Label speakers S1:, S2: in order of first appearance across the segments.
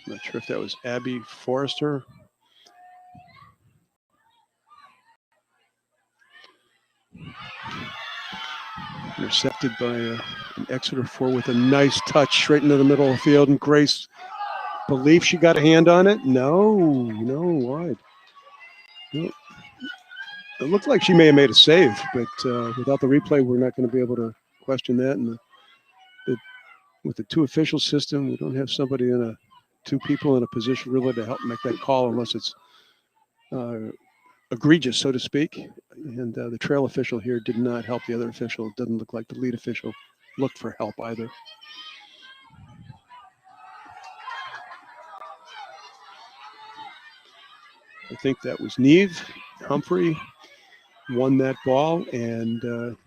S1: I'm not sure if that was Abby Forrester. Intercepted by an Exeter 4 with a nice touch straight into the middle of the field. And Grace, believe she got a hand on it? No, wide. It looked like she may have made a save, but without the replay, we're not going to be able to question that. And with the two official system, we don't have somebody two people in a position really to help make that call unless it's egregious, so to speak. And the trail official here did not help the other official. It doesn't look like the lead official looked for help either. I think that was Neve. Humphrey won that ball, and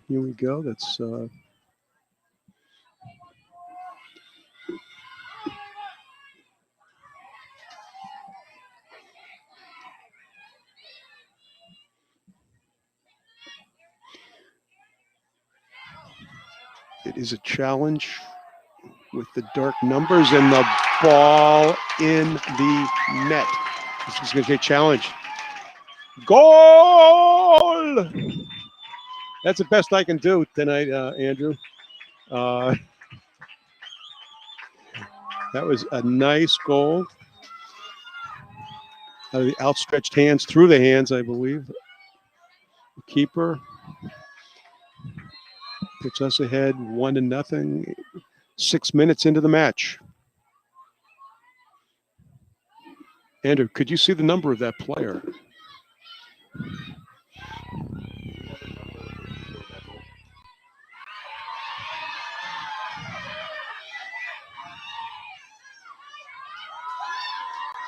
S1: here we go. That's it is a challenge with the dark numbers and the ball in the net. This is going to be a challenge. Goal! That's the best I can do tonight, Andrew. That was a nice goal. Out of the outstretched hands, through the hands, I believe. The keeper puts us ahead 1-0. 6 minutes into the match. Andrew, could you see the number of that player?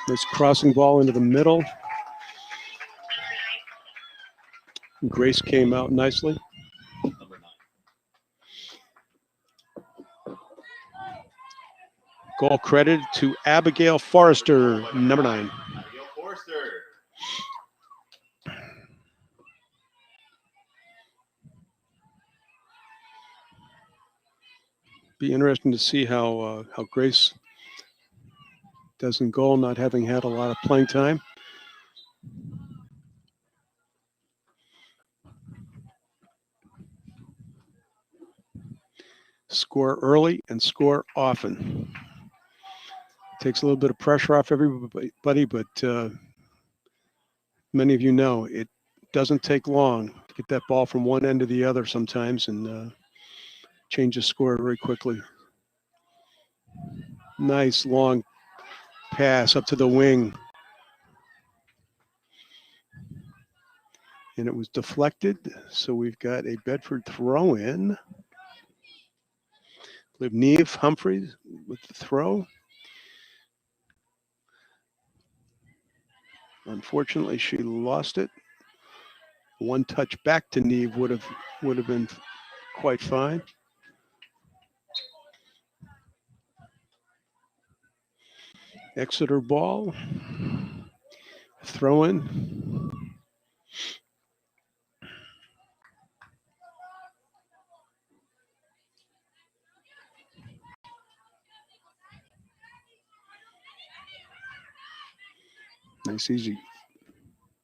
S1: This crossing ball into the middle. Grace came out nicely. Goal credited to Abigail Forrester, number 9.
S2: Abigail Forrester.
S1: Be interesting to see how Grace does in goal, not having had a lot of playing time. Score early and score often. Takes a little bit of pressure off everybody, but many of you know it doesn't take long to get that ball from one end to the other sometimes and change the score very quickly. Nice long pass up to the wing. And it was deflected, so we've got a Bedford throw-in. I believe Neve Humphreys with the throw. Unfortunately, she lost it. One touch back to Neve would have been quite fine. Exeter ball. Throw in. Nice, easy,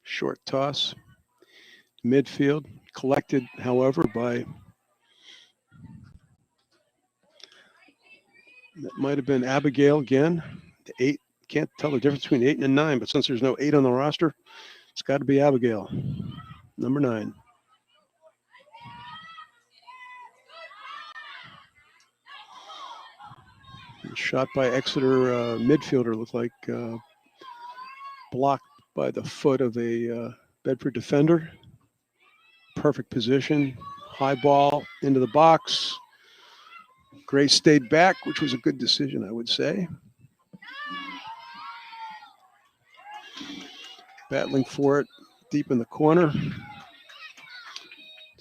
S1: short toss. Midfield, collected, however, by, that might have been Abigail again. The 8, can't tell the difference between 8 and a 9, but since there's no 8 on the roster, it's got to be Abigail, number 9. Shot by Exeter midfielder, looked like blocked by the foot of a Bedford defender. Perfect position, high ball into the box. Grace stayed back, which was a good decision, I would say. Battling for it deep in the corner.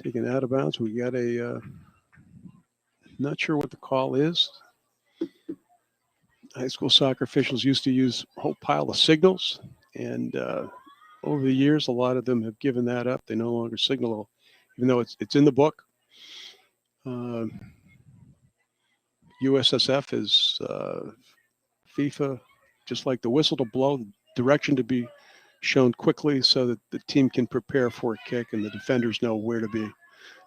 S1: Taken out of bounds. We got a, not sure what the call is. High school soccer officials used to use a whole pile of signals, and over the years, a lot of them have given that up. They no longer signal, even though it's in the book. USSF is FIFA just like the whistle to blow, the direction to be shown quickly so that the team can prepare for a kick and the defenders know where to be.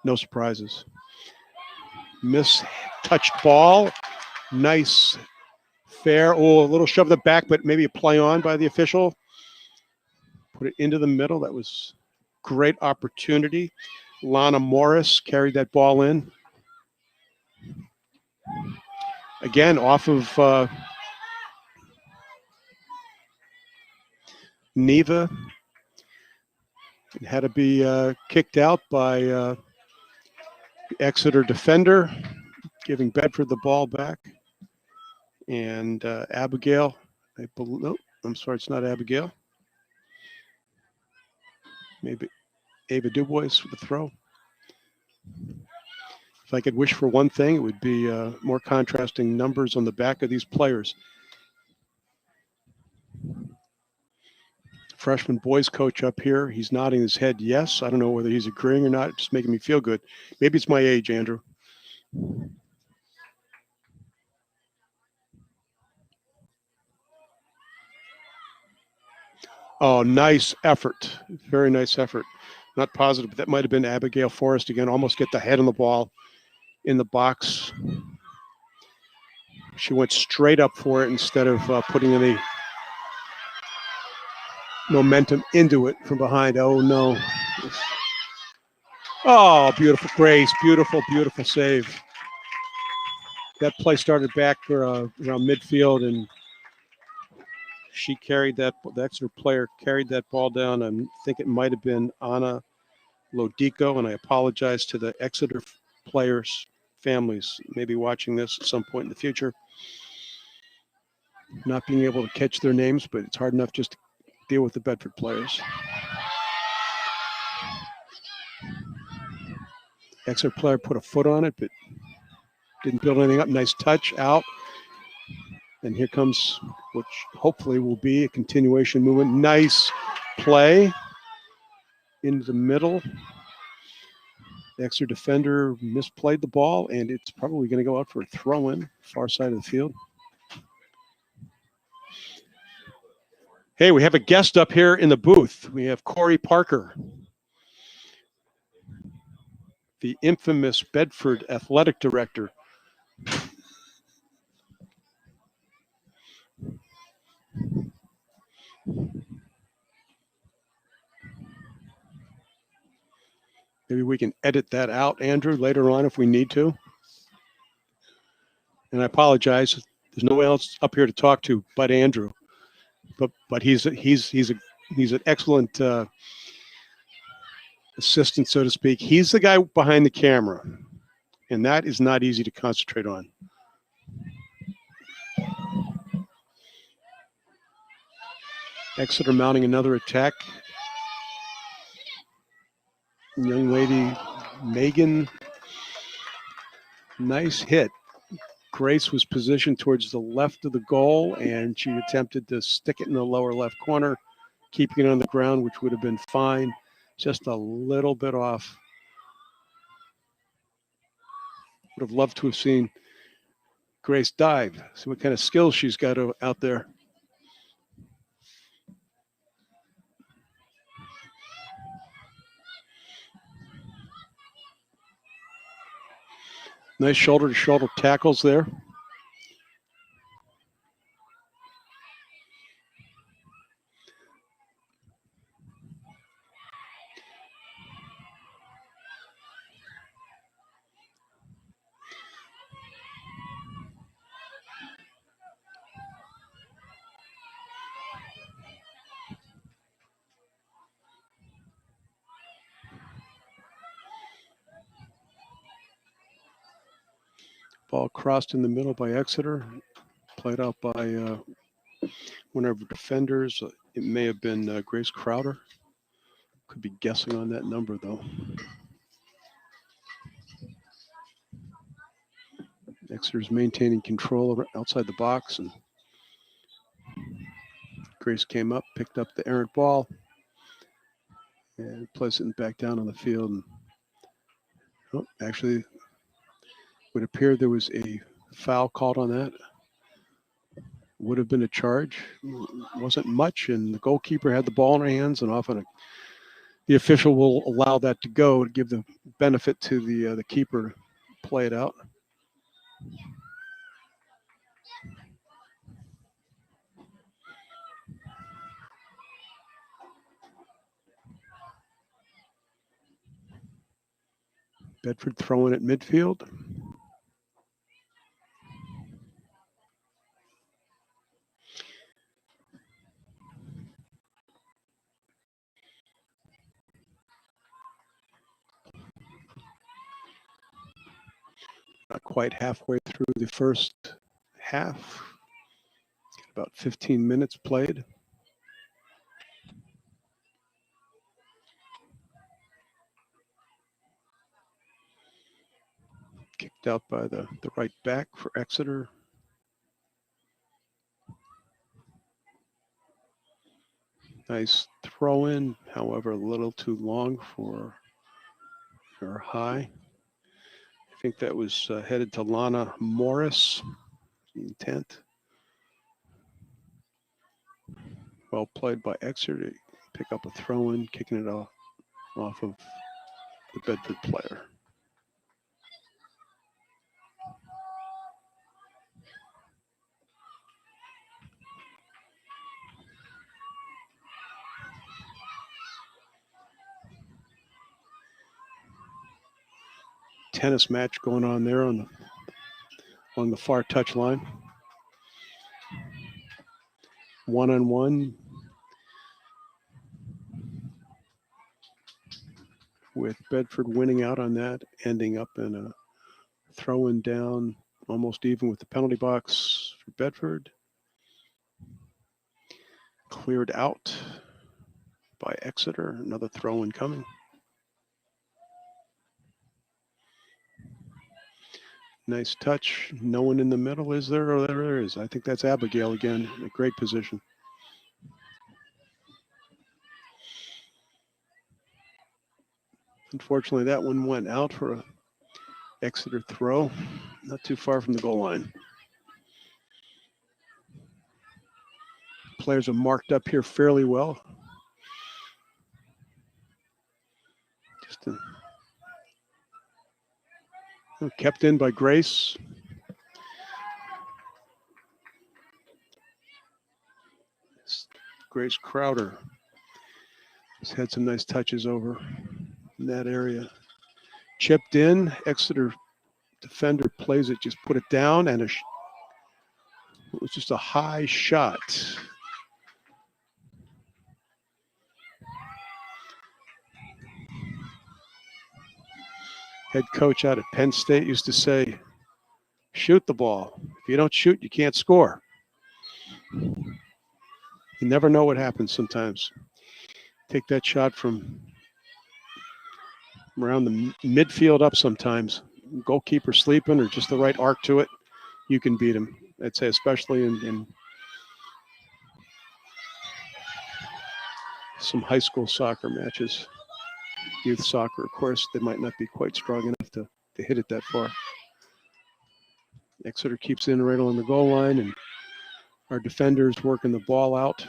S1: No surprises. Touched ball. Nice, fair. Oh, a little shove the back, but maybe a play on by the official. Put it into the middle. That was great opportunity. Lana Morris carried that ball in. Again, off of Neva. It had to be kicked out by Exeter defender, giving Bedford the ball back. And Abigail, nope, I'm sorry, it's not Abigail. Maybe Ava Dubois with the throw. If I could wish for one thing, it would be more contrasting numbers on the back of these players. Freshman boys coach up here, he's nodding his head yes. I don't know whether he's agreeing or not. It's just making me feel good. Maybe it's my age, Andrew. Oh, nice effort. Very nice effort. Not positive, but that might have been Abigail Forrest again. Almost get the head on the ball in the box. She went straight up for it instead of putting any momentum into it from behind. Oh, no. Oh, beautiful Grace. Beautiful, beautiful save. That play started back around midfield, and she carried that. The Exeter player carried that ball down. I think it might have been Anna Lodico, and I apologize to the Exeter players' families maybe watching this at some point in the future. Not being able to catch their names, but it's hard enough just to deal with the Bedford players. Exeter player put a foot on it, but didn't build anything up. Nice touch out. And here comes, which hopefully will be a continuation movement. Nice play into the middle. The Exeter defender misplayed the ball, and it's probably going to go out for a throw-in, far side of the field. Hey, we have a guest up here in the booth. We have Corey Parker, the infamous Bedford athletic director. Maybe we can edit that out, Andrew, later on if we need to. And I apologize. There's no one else up here to talk to but Andrew. But he's an excellent assistant, so to speak. He's the guy behind the camera, and that is not easy to concentrate on. Exeter mounting another attack. Young lady Megan, nice hit. Grace was positioned towards the left of the goal, and she attempted to stick it in the lower left corner, keeping it on the ground, which would have been fine. Just a little bit off. Would have loved to have seen Grace dive. See what kind of skills she's got out there. Nice shoulder-to-shoulder tackles there. Ball crossed in the middle by Exeter, played out by one of our defenders. It may have been Grace Crowder. Could be guessing on that number, though. Exeter's maintaining control outside the box, and Grace came up, picked up the errant ball, and placed it back down on the field. And, actually, it would appear there was a foul called on that. Would have been a charge. Wasn't much, and the goalkeeper had the ball in her hands, and often the official will allow that to go to give the benefit to the keeper to play it out. Bedford throwing at midfield. Not quite halfway through the first half. About 15 minutes played. Kicked out by the right back for Exeter. Nice throw in, however, a little too long for her high. I think that was headed to Lana Morris, the intent. Well played by Exeter to pick up a throw in, kicking it off of the Bedford player. Tennis match going on there on the far touch line. 1-on-1 with Bedford winning out on that, ending up in a throw-in down almost even with the penalty box for Bedford. Cleared out by Exeter. Another throw-in coming. Nice touch. No one in the middle, is there? Or there is. I think that's Abigail again in a great position. Unfortunately, that one went out for a Exeter throw, not too far from the goal line. Players are marked up here fairly well. Kept in by Grace. Grace Crowder has had some nice touches over in that area. Chipped in. Exeter defender plays it, just put it down, and it was just a high shot. Head coach out at Penn State used to say, shoot the ball. If you don't shoot, you can't score. You never know what happens sometimes. Take that shot from around the midfield up sometimes. Goalkeeper sleeping or just the right arc to it, you can beat him. I'd say especially in some high school soccer matches. Youth soccer, of course, they might not be quite strong enough to hit it that far. Exeter keeps in right on the goal line, and our defenders working the ball out.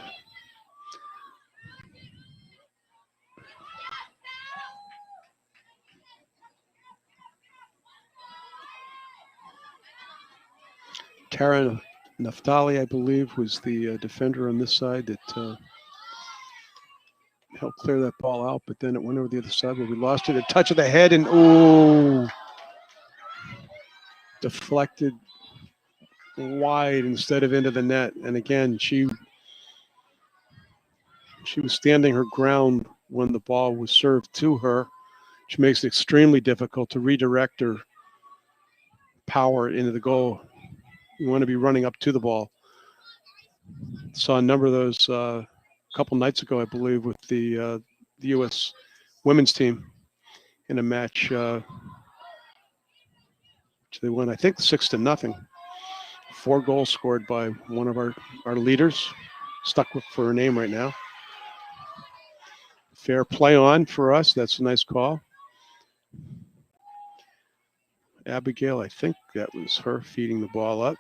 S1: Tara Naftali, I believe, was the defender on this side that helped clear that ball out, but then it went over the other side where we lost it. A touch of the head, and deflected wide instead of into the net. And again, she was standing her ground when the ball was served to her, which makes it extremely difficult to redirect or power into the goal. You want to be running up to the ball. Saw a number of those a couple nights ago, I believe, with the U.S. women's team in a match which they won, I think, 6-0. 4 goals scored by one of our leaders. Stuck for her name right now. Fair play on for us. That's a nice call. Abigail, I think that was her feeding the ball up.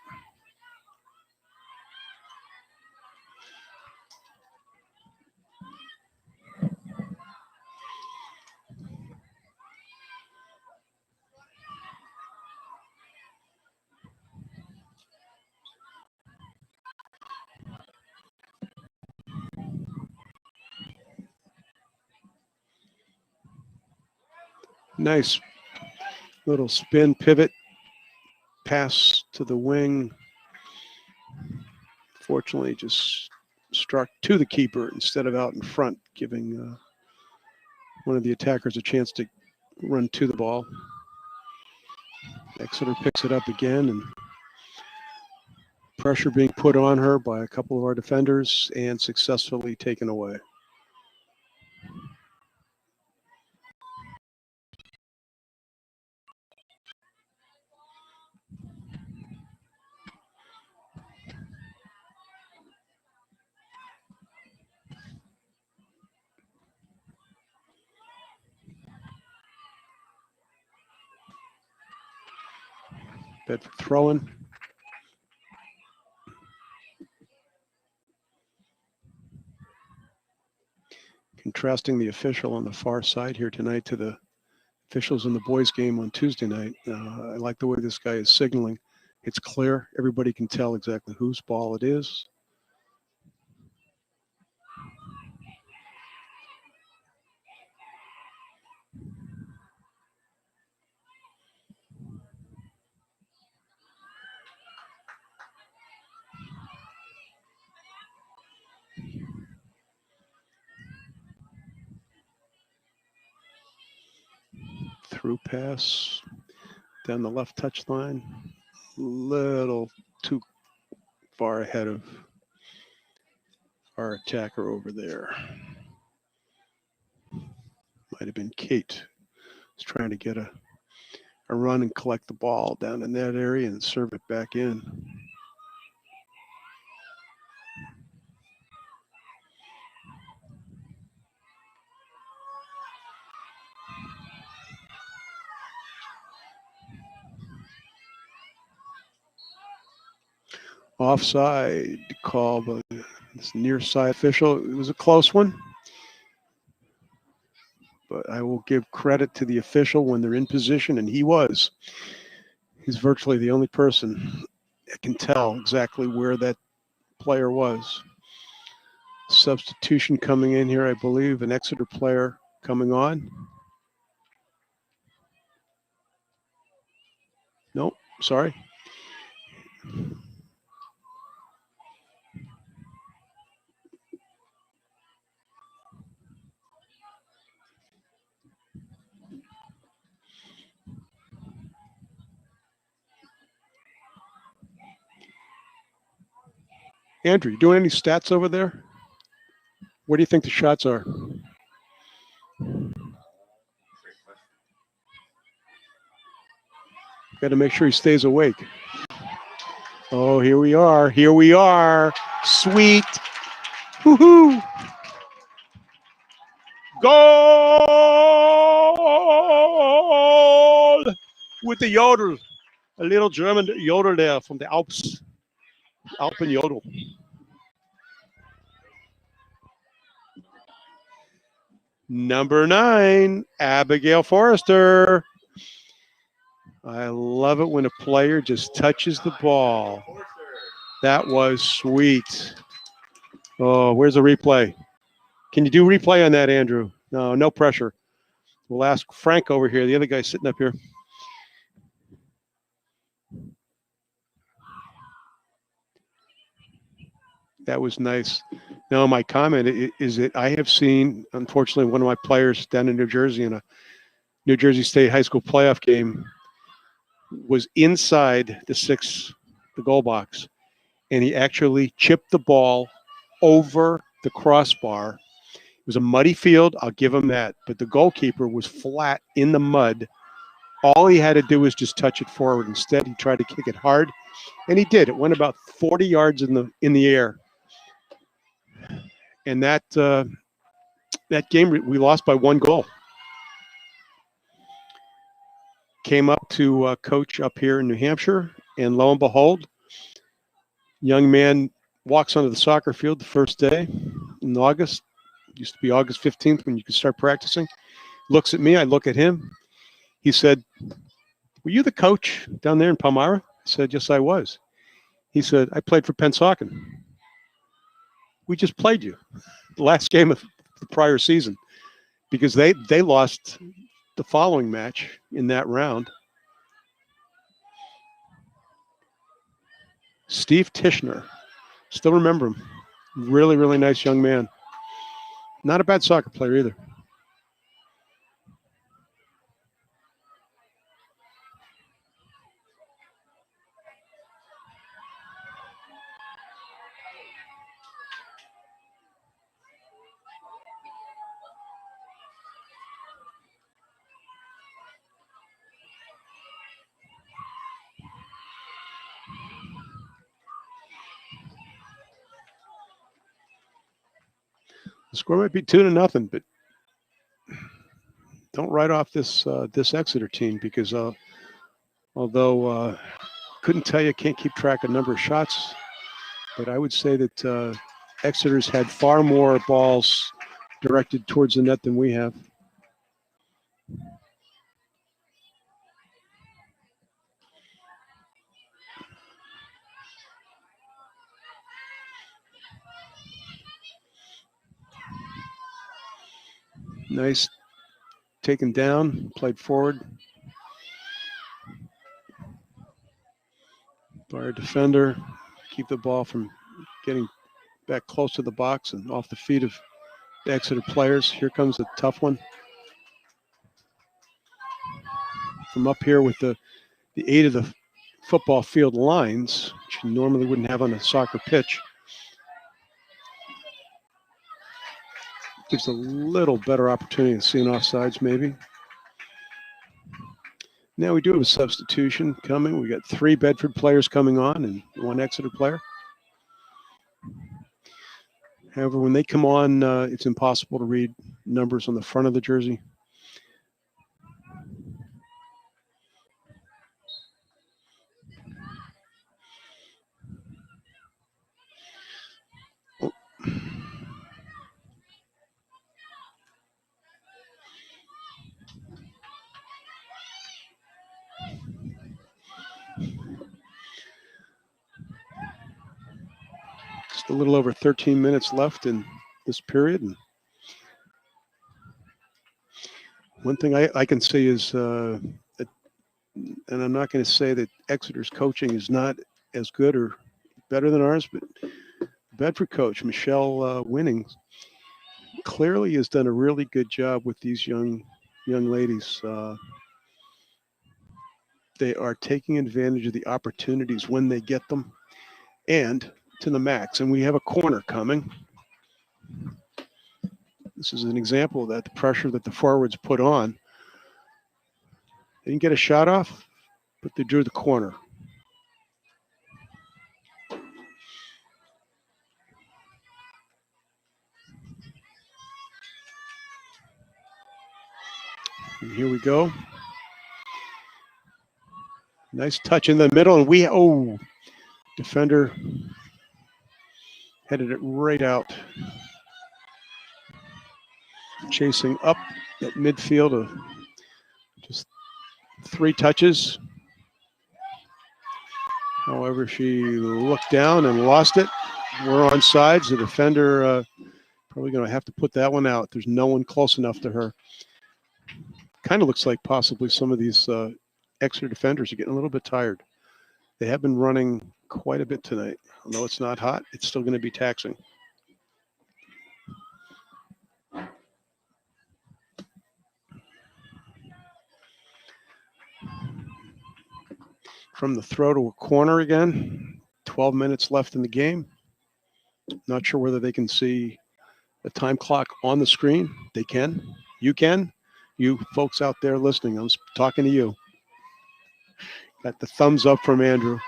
S1: Nice little spin pivot pass to the wing. Fortunately, just struck to the keeper instead of out in front, giving one of the attackers a chance to run to the ball. Exeter picks it up again, and pressure being put on her by a couple of our defenders and successfully taken away. Bedford throwing. Contrasting the official on the far side here tonight to the officials in the boys' game on Tuesday night. I like the way this guy is signaling. It's clear. Everybody can tell exactly whose ball it is. Through pass down the left touchline. Little too far ahead of our attacker over there. Might have been Kate. He's trying to get a run and collect the ball down in that area and serve it back in. Offside call by this near side official. It was a close one, but I will give credit to the official when they're in position, and he was. He's virtually the only person that can tell exactly where that player was. Substitution coming in here, I believe, an Exeter player coming on. Nope, sorry. Andrew, you doing any stats over there? What do you think the shots are? Got to make sure he stays awake. Oh, here we are. Here we are. Sweet. Woohoo. Goal with the yodel. A little German yodel there from the Alps. Alpen yodel. Number 9, Abigail Forrester. I love it when a player just touches the ball. That was sweet. Oh, where's the replay? Can you do replay on that, Andrew? No, no pressure. We'll ask Frank over here, the other guy sitting up here. That was nice. Now, my comment is that I have seen, unfortunately, one of my players down in New Jersey in a New Jersey State high school playoff game was inside the goal box, and he actually chipped the ball over the crossbar. It was a muddy field, I'll give him that, but the goalkeeper was flat in the mud. All he had to do was just touch it forward. Instead, he tried to kick it hard, and he did. It went about 40 yards in the air. And that game, we lost by 1 goal. Came up to coach up here in New Hampshire, and lo and behold, young man walks onto the soccer field the first day in August. It used to be August 15th when you could start practicing. Looks at me, I look at him. He said, "Were you the coach down there in Palmyra?" I said, "Yes, I was." He said, "I played for Pennsauken. We just played you the last game of the prior season because they lost the following match in that round. Steve Tishner. Still remember him. Really, really nice young man. Not a bad soccer player either. The score might be 2-0, but don't write off this this Exeter team because although couldn't tell you, can't keep track of number of shots, but I would say that Exeter's had far more balls directed towards the net than we have. Nice taken down, played forward by our defender. Keep the ball from getting back close to the box and off the feet of the Exeter players. Here comes a tough one. From up here with the 8 of the football field lines, which you normally wouldn't have on a soccer pitch. Gives a little better opportunity to see an offsides maybe. Now we do have a substitution coming. We got 3 Bedford players coming on and 1 Exeter player. However, when they come on, it's impossible to read numbers on the front of the jersey. Just a little over 13 minutes left in this period. And one thing I can say is, that, and I'm not going to say that Exeter's coaching is not as good or better than ours, but Bedford coach, Michelle Winning, clearly has done a really good job with these young ladies. They are taking advantage of the opportunities when they get them and to the max. And we have a corner coming. This is an example of that, the pressure that the forwards put on. They didn't get a shot off, but they drew the corner. And here we go. Nice touch in the middle, and defender headed it right out. Chasing up at midfield, just 3 touches. However, she looked down and lost it. We're on sides. The defender probably going to have to put that one out. There's no one close enough to her. Kind of looks like possibly some of these Exeter defenders are getting a little bit tired. They have been running quite a bit tonight. Although it's not hot, it's still going to be taxing. From the throw to a corner again. 12 minutes left in the game. Not sure whether they can see the time clock on the screen. They can. You can. You folks out there listening, I'm talking to you. Got the thumbs up from Andrew.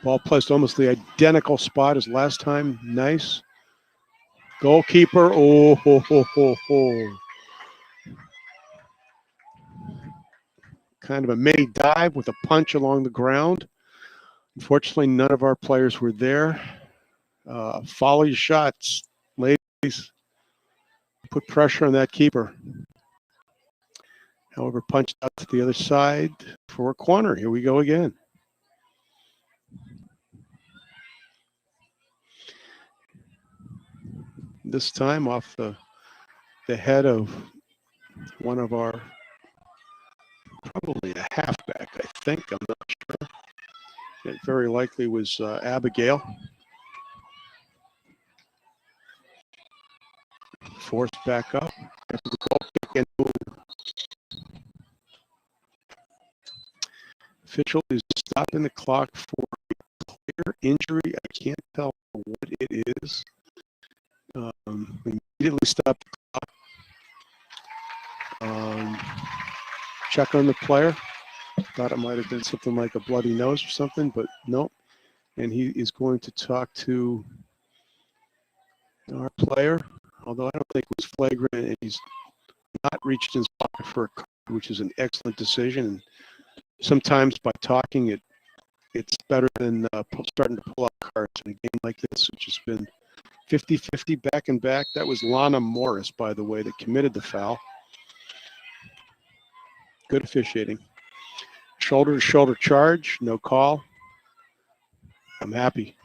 S1: Ball placed almost the identical spot as last time. Nice. Goalkeeper. Oh, ho, ho, ho, ho. Kind of a mini dive with a punch along the ground. Unfortunately, none of our players were there. Follow your shots, ladies. Put pressure on that keeper. However, punched out to the other side for a corner. Here we go again. this time off the head of one of our, probably a halfback, I think. I'm not sure. It very likely was Abigail. Forced back up. Official is stopping the clock for a clear injury. I can't tell what it is. Immediately stop the clock. Check on the player. Thought it might have been something like a bloody nose or something, but nope. And he is going to talk to our player, although I don't think it was flagrant, and he's not reached his pocket for a card, which is an excellent decision. And sometimes by talking, it's better than starting to pull out cards in a game like this, which has been 50-50 back and back. That was Lana Morris, by the way, that committed the foul. Good officiating. Shoulder-to-shoulder charge, no call. I'm happy.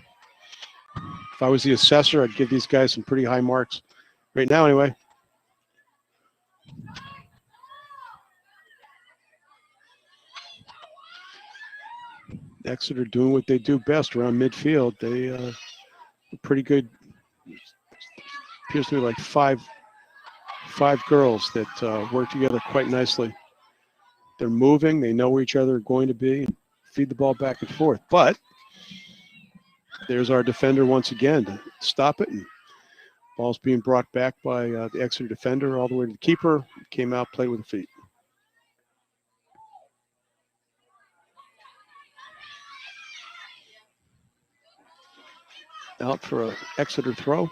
S1: If I was the assessor, I'd give these guys some pretty high marks. Right now, anyway. Exeter doing what they do best around midfield. They are pretty good. Appears to be like five girls that work together quite nicely. They're moving. They know where each other are going to be. Feed the ball back and forth. But there's our defender once again to stop it. And ball's being brought back by the Exeter defender all the way to the keeper. Came out, played with the feet. Out for an Exeter throw.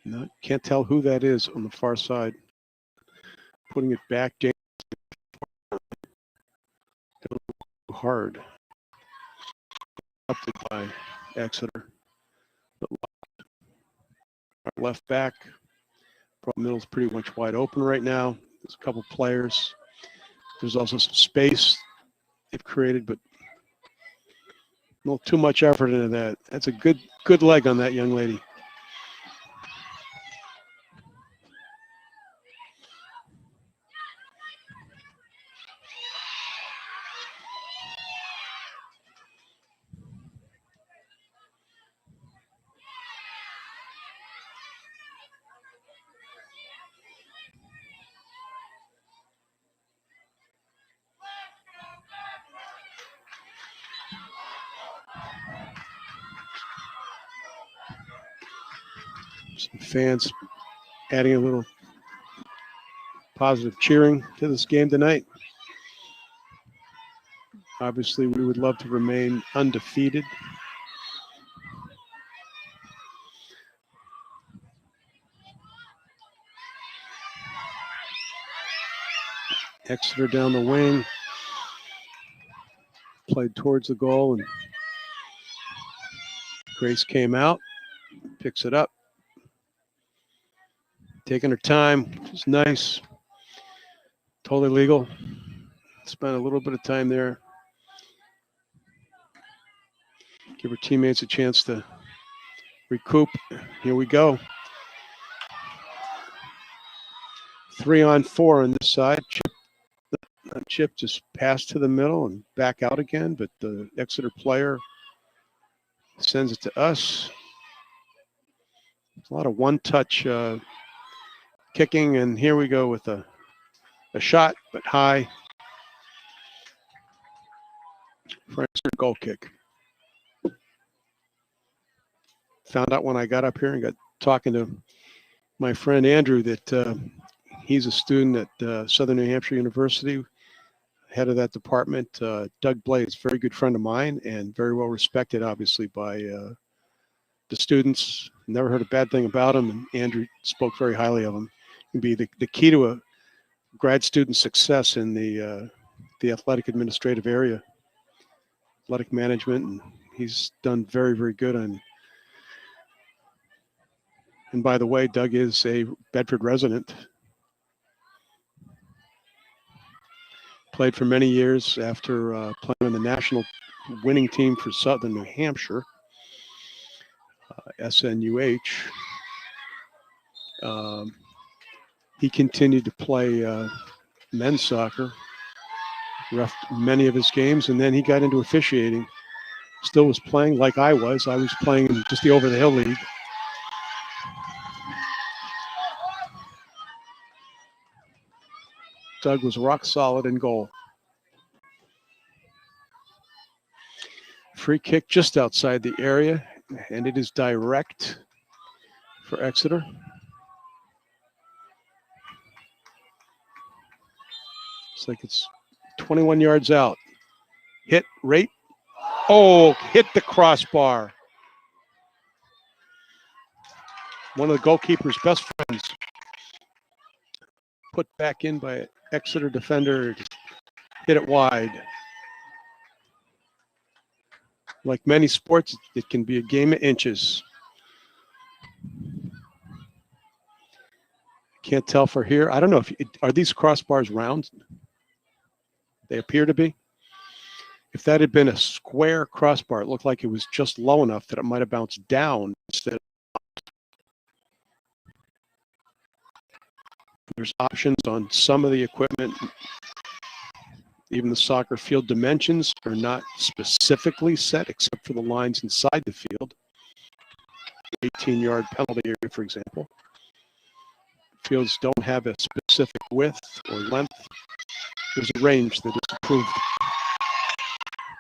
S1: No, can't tell who that is on the far side. Putting it back, James. Hard. Up by Exeter. Our left back. Middle's pretty much wide open right now. There's a couple players. There's also some space they've created, but not too much effort into that. That's a good leg on that young lady. Some fans adding a little positive cheering to this game tonight. Obviously, we would love to remain undefeated. Exeter down the wing. Played towards the goal, and Grace came out, picks it up. Taking her time, which is nice. Totally legal. Spent a little bit of time there. Give her teammates a chance to recoup. Here we go. 3-on-4 on this side. Chip just passed to the middle and back out again, but the Exeter player sends it to us. There's a lot of one-touch kicking, and here we go with a shot, but high. For Exeter goal kick. Found out when I got up here and got talking to my friend Andrew that he's a student at Southern New Hampshire University, head of that department. Doug Blades, very good friend of mine and very well respected, obviously, by the students. Never heard a bad thing about him, and Andrew spoke very highly of him. He'd be the key to a grad student success in the athletic administrative area, athletic management, and he's done very, very good on And by the way, Doug is a Bedford resident. Played for many years after playing on the national winning team for Southern New Hampshire, SNUH. He continued to play men's soccer, reffed many of his games, and then he got into officiating. Still was playing like I was. I was playing in just the over-the-hill league. Doug was rock solid in goal. Free kick just outside the area, and it is direct for Exeter. Looks like it's 21 yards out. Hit, rate. Oh, hit the crossbar. One of the goalkeeper's best friends. Put back in by Exeter defender. Hit it wide. Like many sports, it can be a game of inches. Can't tell for here. I don't know if are these crossbars round? They appear to be. If that had been a square crossbar, it looked like it was just low enough that it might have bounced down instead of. There's options on some of the equipment. Even the soccer field dimensions are not specifically set except for the lines inside the field. 18-yard penalty area, for example. Fields don't have a specific width or length. There's a range that is approved.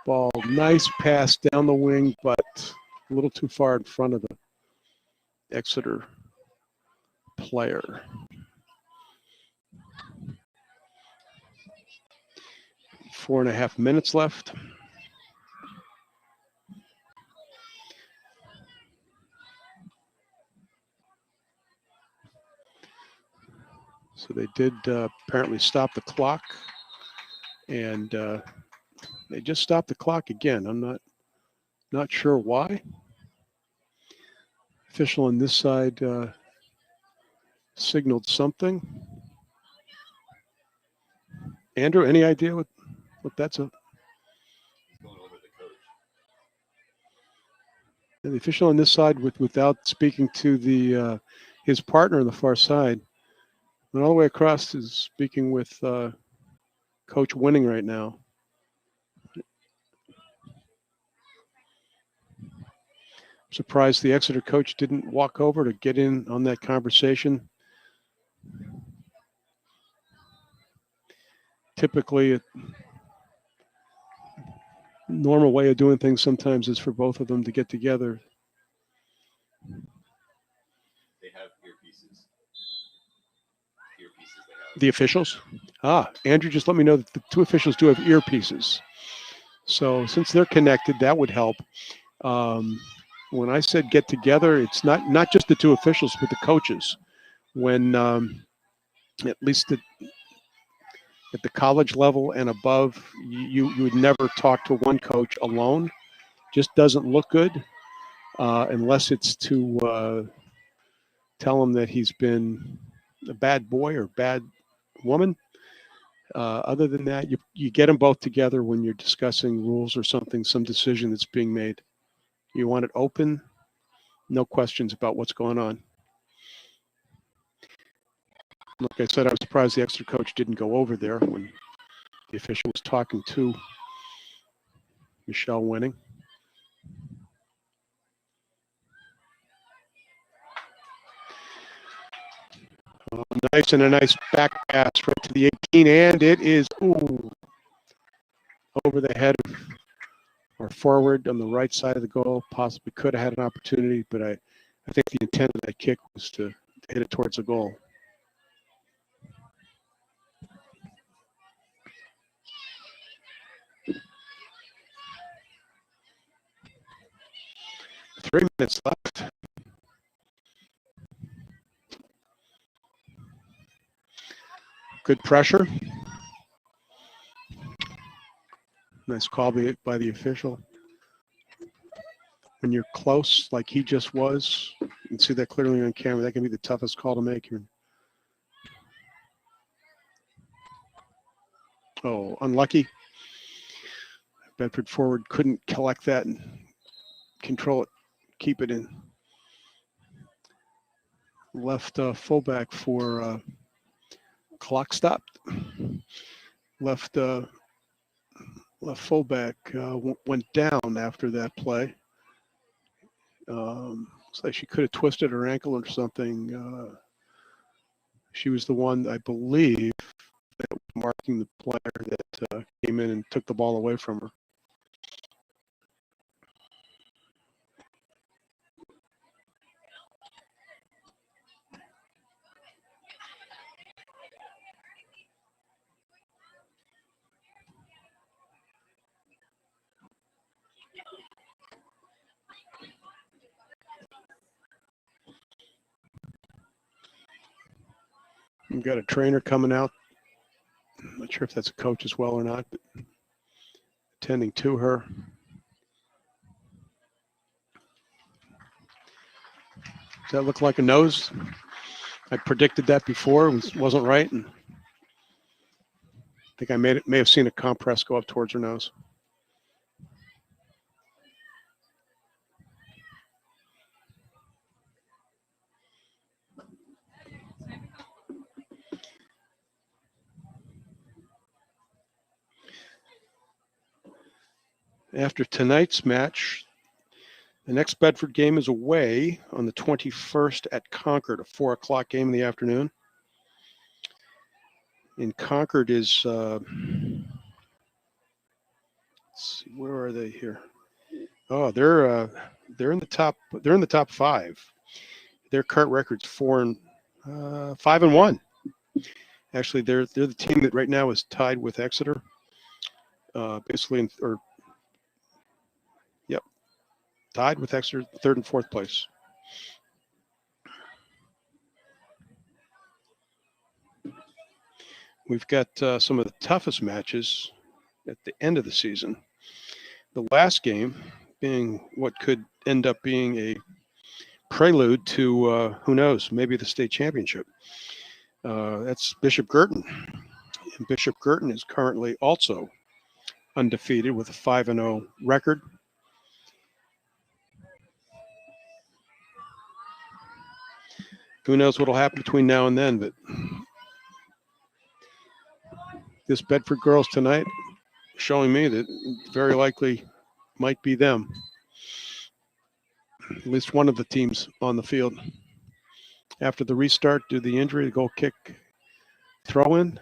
S1: Ball, nice pass down the wing, but a little too far in front of the Exeter player. 4.5 minutes left. So they did apparently stop the clock, and they just stopped the clock again. I'm not sure why. Official on this side signaled something. Andrew, any idea what that's a? The official on this side, without speaking to the his partner on the far side, went all the way across, is speaking with Coach Winning right now. I'm surprised the Exeter coach didn't walk over to get in on that conversation. Typically, a normal way of doing things sometimes is for both of them to get together.
S2: They have earpieces.
S1: The officials? Andrew just let me know that the two officials do have earpieces. So since they're connected, that would help. When I said get together, it's not just the two officials, but the coaches. When at least at the college level and above, you would never talk to one coach alone. Just doesn't look good unless it's to tell him that he's been a bad boy or bad woman. Other than that, you get them both together when you're discussing rules or something, some decision that's being made. You want it open, no questions about what's going on. Like I said, I'm surprised the Exeter coach didn't go over there when the official was talking to Michelle Winning. Oh, nice, and a nice back pass right to the 18, and it is over the head of or forward on the right side of the goal. Possibly could have had an opportunity, but I think the intent of that kick was to hit it towards the goal. Three minutes left. Good pressure. Nice call by the official. When you're close, like he just was, can see that clearly on camera. That can be the toughest call to make here. Oh, unlucky. Bedford forward couldn't collect that and control it, keep it in. Left fullback for clock stopped. Left fullback went down after that play. Looks like she could have twisted her ankle or something. She was the one, I believe, that was marking the player that came in and took the ball away from her. We've got a trainer coming out. I'm not sure if that's a coach as well or not, but attending to her. Does that look like a nose? I predicted that before. It wasn't right. And I think I may have seen a compress go up towards her nose. After tonight's match, the next Bedford game is away on the 21st at Concord, a 4 o'clock game in the afternoon. And Concord is, let's see, where are they here? Oh, they're in the top. They're in the top 5. Their current record's 5-1. Actually, they're the team that right now is tied with Exeter. Basically, tied with Exeter, 3rd and 4th place. We've got some of the toughest matches at the end of the season. The last game being what could end up being a prelude to, who knows, maybe the state championship. That's Bishop Girton. And Bishop Girton is currently also undefeated with a 5-0 record. Who knows what will happen between now and then, but this Bedford girls tonight showing me that very likely might be them. At least one of the teams on the field. After the restart, due to the injury, the goal kick, throw in.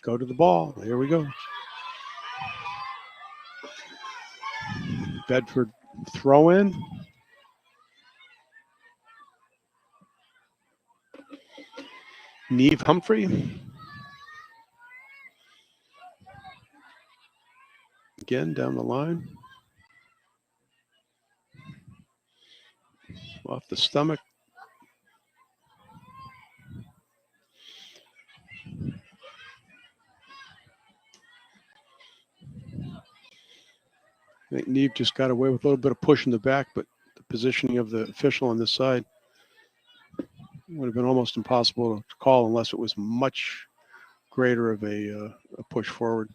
S1: Go to the ball. Here we go. Bedford throw in. Neve Humphrey. Again, down the line. Off the stomach. I think Neve just got away with a little bit of push in the back, but the positioning of the official on this side would have been almost impossible to call unless it was much greater of a push forward.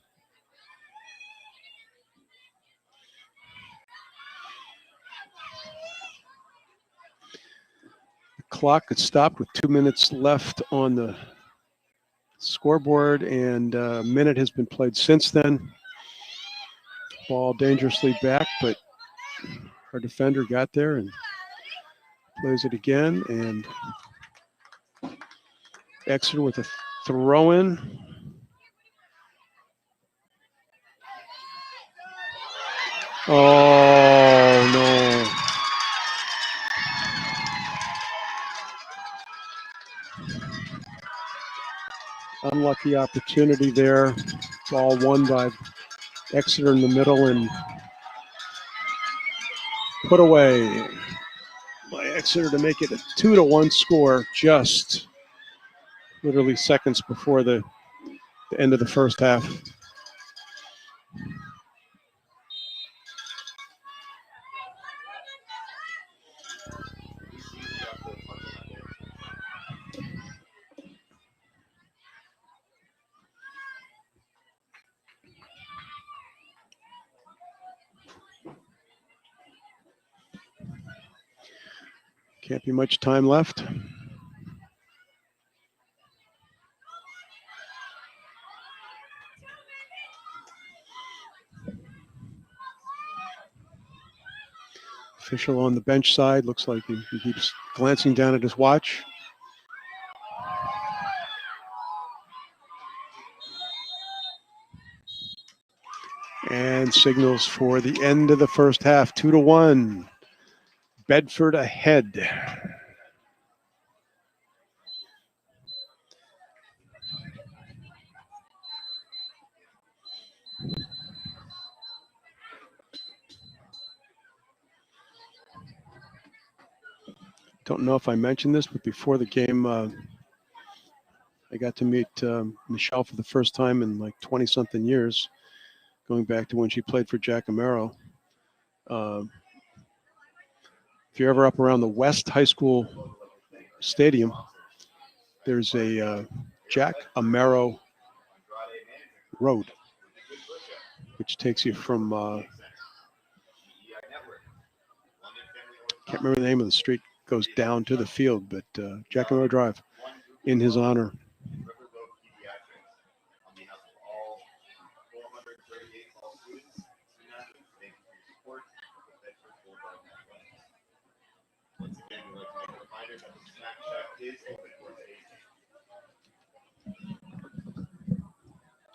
S1: The clock had stopped with 2 minutes left on the scoreboard, and a minute has been played since then. Ball dangerously back, but our defender got there and plays it again. And Exeter with a throw-in. Oh, no. Unlucky opportunity there. Ball won by Exeter in the middle and put away by Exeter to make it a 2-1 score just literally seconds before the end of the first half. Can't be much time left. Official on the bench side looks like he keeps glancing down at his watch. And signals for the end of the first half, 2-1. Bedford ahead. Don't know if I mentioned this, but before the game, I got to meet Michelle for the first time in like 20-something years, going back to when she played for Jack Amaro. If you're ever up around the West High School Stadium, there's a Jack Amaro Road, which takes you from, can't remember the name of the street, goes down to the field, but Jack Amaro Drive in his honor.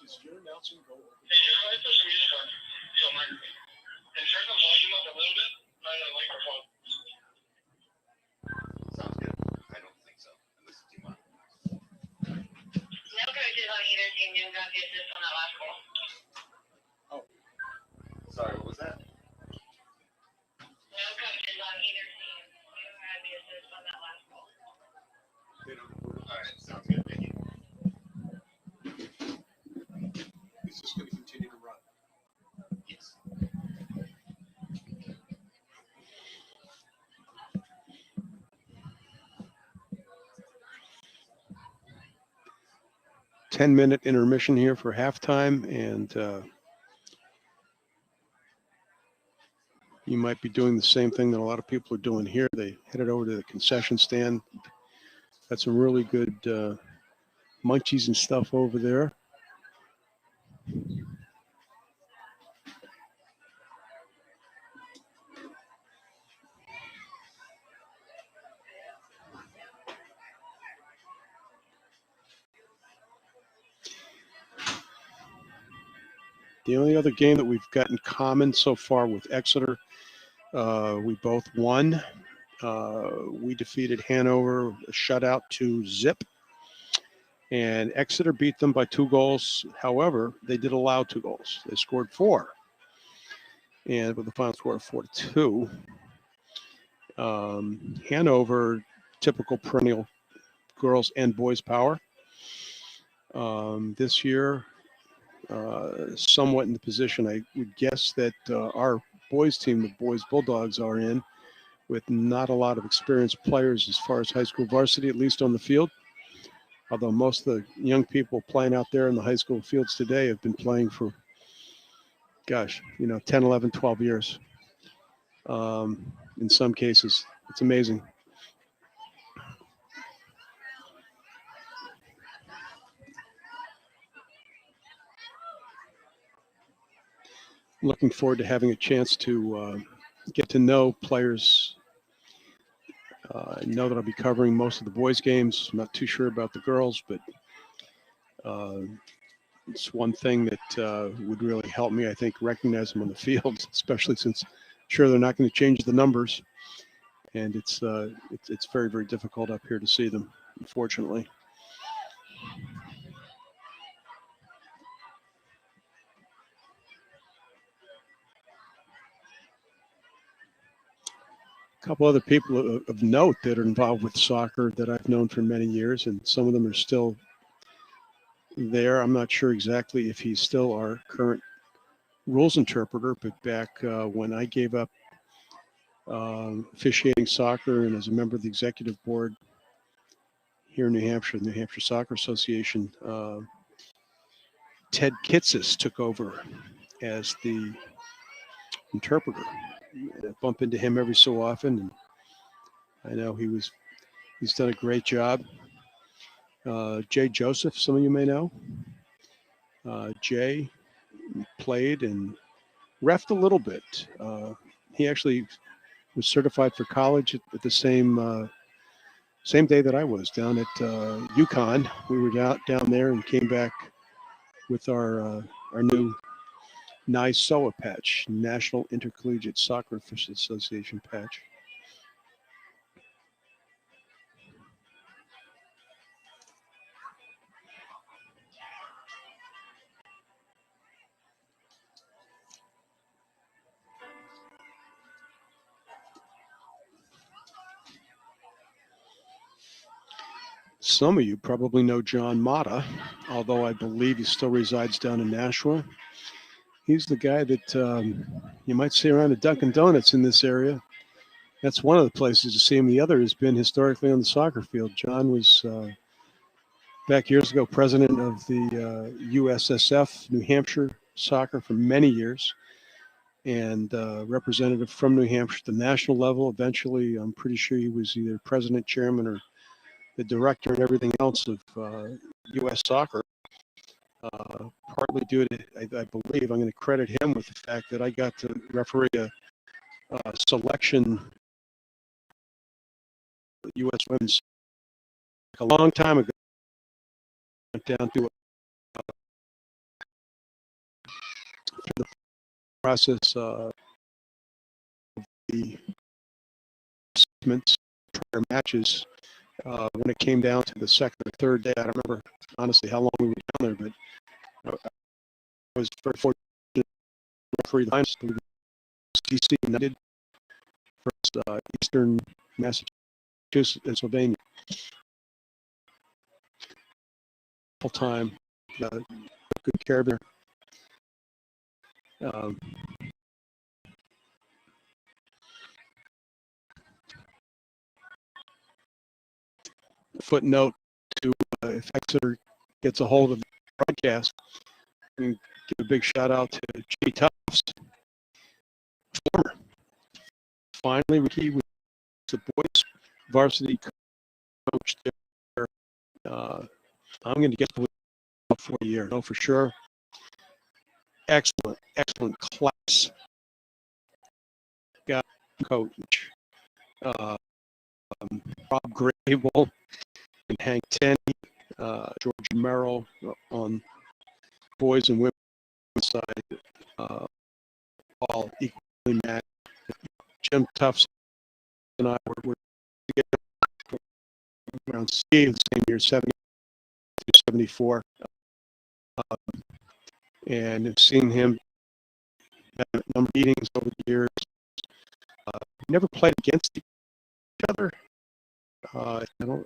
S1: Does your announcing go over?
S3: Hey, can I put some music on? Yo, Mike. And turn the volume up a little bit on the microphone.
S2: Sounds good. I don't think so. Unless it's too much.
S3: No coaches on either team knew about the assist on that last goal.
S2: Oh. Sorry, what was that?
S3: No coaches on either team knew had the assist on that last goal.
S2: All right, sounds good. Thank you.
S1: Is this going to continue to run?
S2: Yes.
S1: 10-minute intermission here for halftime, and you might be doing the same thing that a lot of people are doing here. They headed over to the concession stand. Got some really good munchies and stuff over there. The only other game that we've got in common so far with Exeter, we both won. We defeated Hanover, a shutout to zip. And Exeter beat them by 2 goals. However, they did allow 2 goals. They scored 4. And with the final score of 4-2. Hanover, typical perennial girls and boys power. This year, somewhat in the position I would guess that our boys team, the boys Bulldogs, are in, with not a lot of experienced players as far as high school varsity, at least on the field. Although most of the young people playing out there in the high school fields today have been playing for, 10, 11, 12 years. In some cases, it's amazing. Looking forward to having a chance to get to know players. I know that I'll be covering most of the boys' games. I'm not too sure about the girls, but it's one thing that would really help me, I think, recognize them on the field, especially since sure they're not going to change the numbers. And it's very, very difficult up here to see them, unfortunately. couple other people of note that are involved with soccer that I've known for many years, and some of them are still there. I'm not sure exactly if he's still our current rules interpreter, but back when I gave up officiating soccer and as a member of the executive board here in New Hampshire, the New Hampshire Soccer Association, Ted Kitsis took over as the interpreter. I bump into him every so often, and I know he's done a great job. Jay Joseph, some of you may know. Jay played and reffed a little bit. He actually was certified for college at the same day that I was down at UConn. We were down there and came back with our new NISOA patch, National Intercollegiate Soccer Officials Association patch. Some of you probably know John Mata, although I believe he still resides down in Nashua. He's the guy that you might see around a Dunkin' Donuts in this area. That's one of the places to see him. The other has been historically on the soccer field. John was, back years ago, president of the USSF, New Hampshire soccer for many years, and representative from New Hampshire at the national level. Eventually, I'm pretty sure he was either president, chairman, or the director and everything else of U.S. soccer. Partly due to, I believe, I'm going to credit him with the fact that I got to referee a selection U.S. women's a long time ago. Went down to the process of the prior matches. When it came down to the second or third day, I don't remember honestly how long we were down there, but I was very fortunate to referee the finals. DC United versus Eastern Massachusetts, Pennsylvania. Full time, good care of her. Footnote to if Exeter gets a hold of the broadcast, and give a big shout out to Jay Tufts, former. Finally, he was the boys varsity coach there. I'm going to get to it for a year, no, for sure. Excellent class. Got coach Rob Grable and Hank Tenney, George Merrill on boys and women's side, all equally matched. Jim Tufts and I were together around the same year, 70 to 74. And have seen him at a number of meetings over the years. Never played against each other. I don't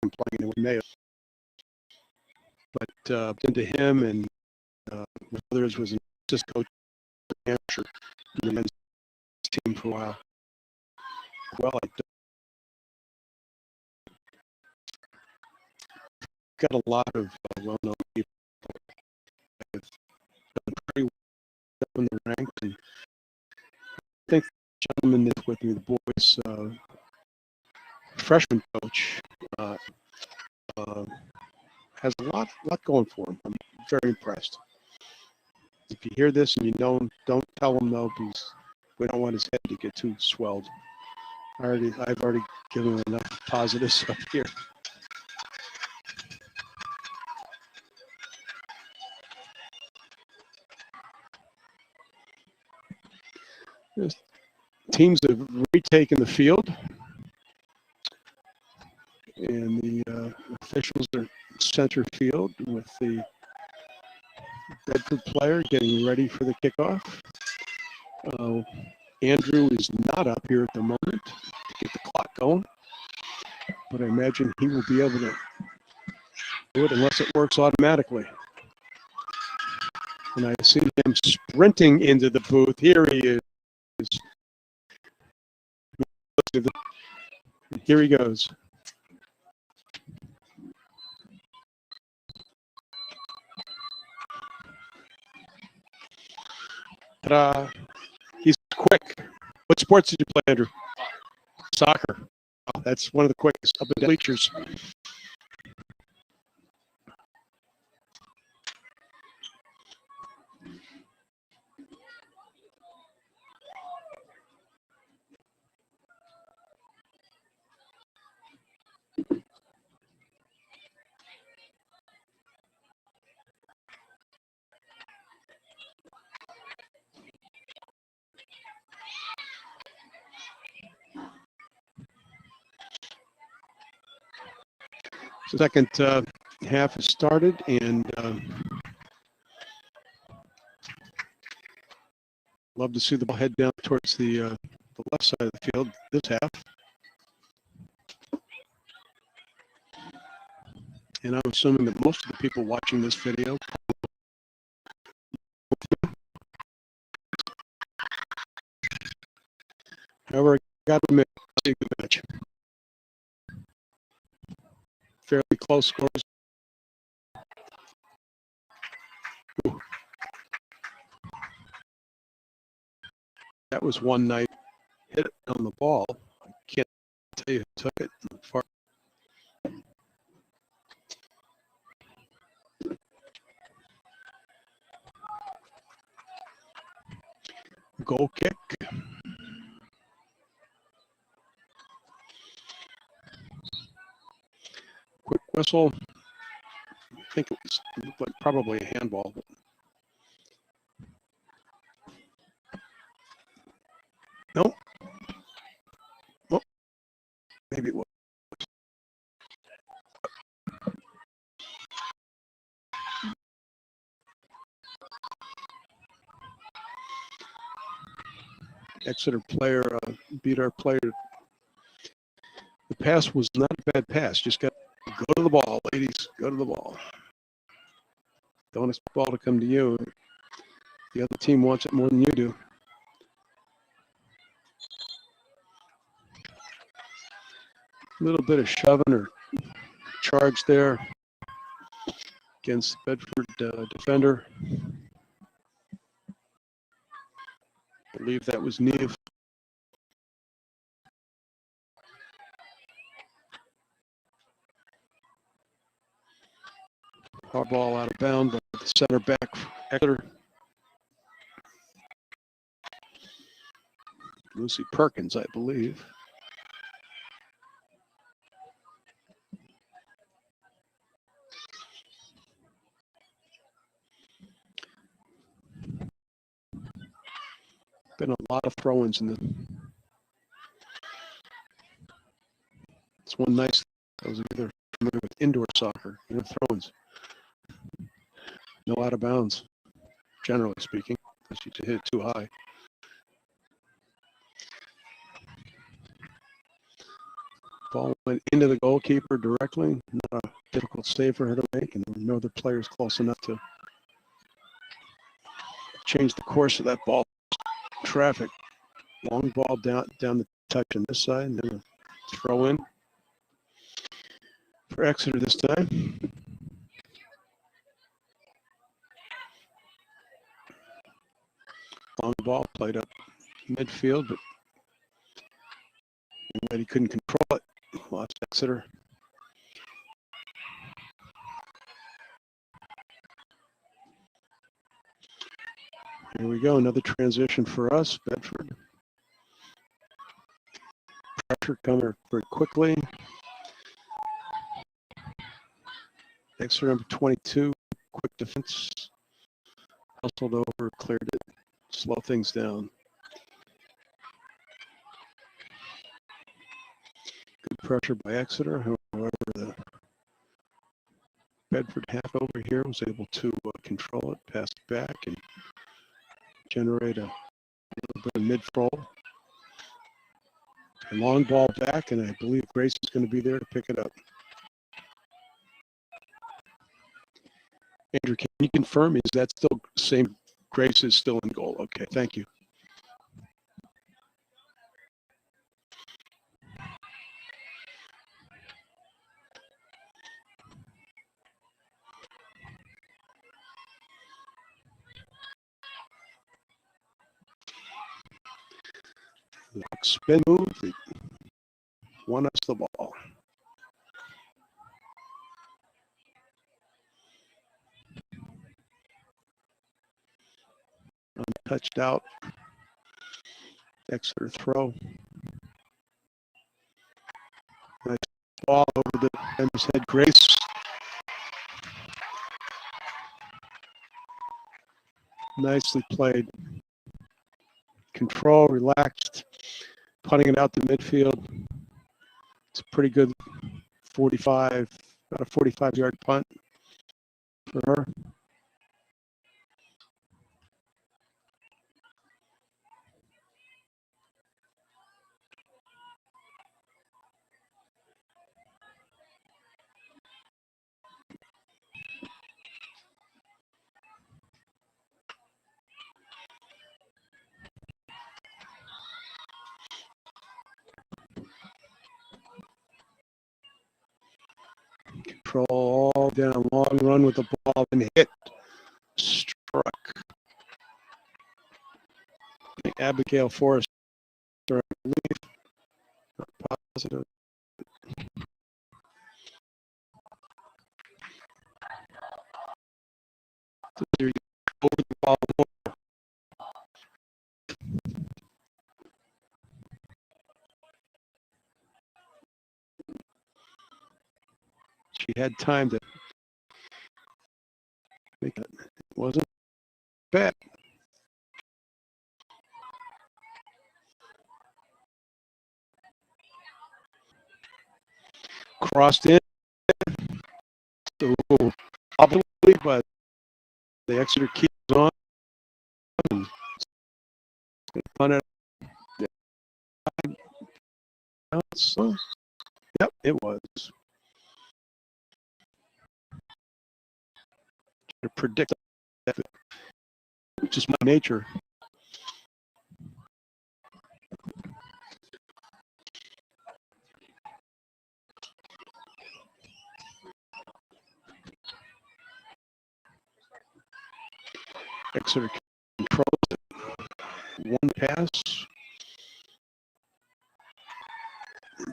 S1: complain that we may have. But into him and with others was an assistant coach in New Hampshire in the men's team for a while. Well, I got a lot of well-known people that have done pretty well in the ranks, and I think the gentleman that's with me, the boys freshman coach, has a lot going for him. I'm very impressed. If you hear this and you don't tell him though, because we don't want his head to get too swelled. I've already given him enough positives up here. Teams have retaken the field, and the officials are center field with the Bedford player getting ready for the kickoff. Andrew is not up here at the moment to get the clock going, but I imagine he will be able to do it unless it works automatically. And I see him sprinting into the booth. Here he is. Here he goes. Ta-da. He's quick. What sports did you play, Andrew? Soccer. Oh, that's one of the quickest up in the bleachers. The second half has started, and love to see the ball head down towards the left side of the field this half. And I'm assuming that most of the people watching this video, however, I got to admit, it's a good match. Fairly close scores. Ooh. That was one night hit on the ball. I can't tell you who took it. Far. Goal kick. Quick whistle. I think it looked like probably a handball. No. Oh, maybe it was. Exeter player beat our player. The pass was not a bad pass. Just got to go to the ball, ladies. Go to the ball. Don't expect the ball to come to you. The other team wants it more than you do. A little bit of shoving or charge there against the Bedford defender. I believe that was Neve. Hard ball out of bounds by the center back, Exeter. Lucy Perkins, I believe. Been a lot of throw-ins in the. It's one nice. Those either familiar with indoor soccer, throw-ins. No out of bounds, generally speaking, unless you hit it too high. Ball went into the goalkeeper directly. Not a difficult save for her to make, and there were no other players close enough to change the course of that ball. Traffic. Long ball down the touch on this side, and then a throw in for Exeter this time. Long ball played up midfield, but he couldn't control it. Lost Exeter. Here we go, another transition for us, Bedford. Pressure coming very quickly. Exeter number 22, quick defense. Hustled over, cleared it, slow things down. Good pressure by Exeter. However, the Bedford half over here was able to control it, pass it back, and generate a little with a mid-roll. A long ball back, and I believe Grace is going to be there to pick it up. Andrew, can you confirm? Is that still the same? Grace is still in goal. Okay, thank you. Spin move. They won us the ball. Untouched out. Exeter throw. Nice ball over the defender's head. Grace. Nicely played. Control, relaxed. Putting it out to midfield. It's a pretty good 45, about a 45-yard punt for her. Control all down, long run with the ball and hit. Struck. Abigail Forrester, I believe. Not positive. Over the ball. She had time to make it. It wasn't bad. Crossed in. Ooh, probably, but the Exeter keeps on. And punt it. So, yep, it was. To predict that, which is my nature. Exeter controls it. One pass.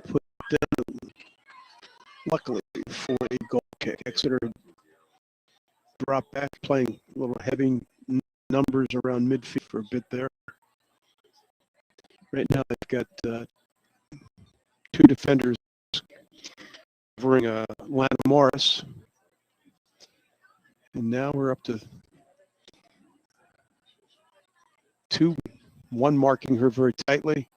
S1: Put it down. Luckily for a goal kick. Exeter dropped back, playing a little heavy numbers around midfield for a bit there. Right now they've got two defenders covering Lana Morris. And now we're up to two, one marking her very tightly.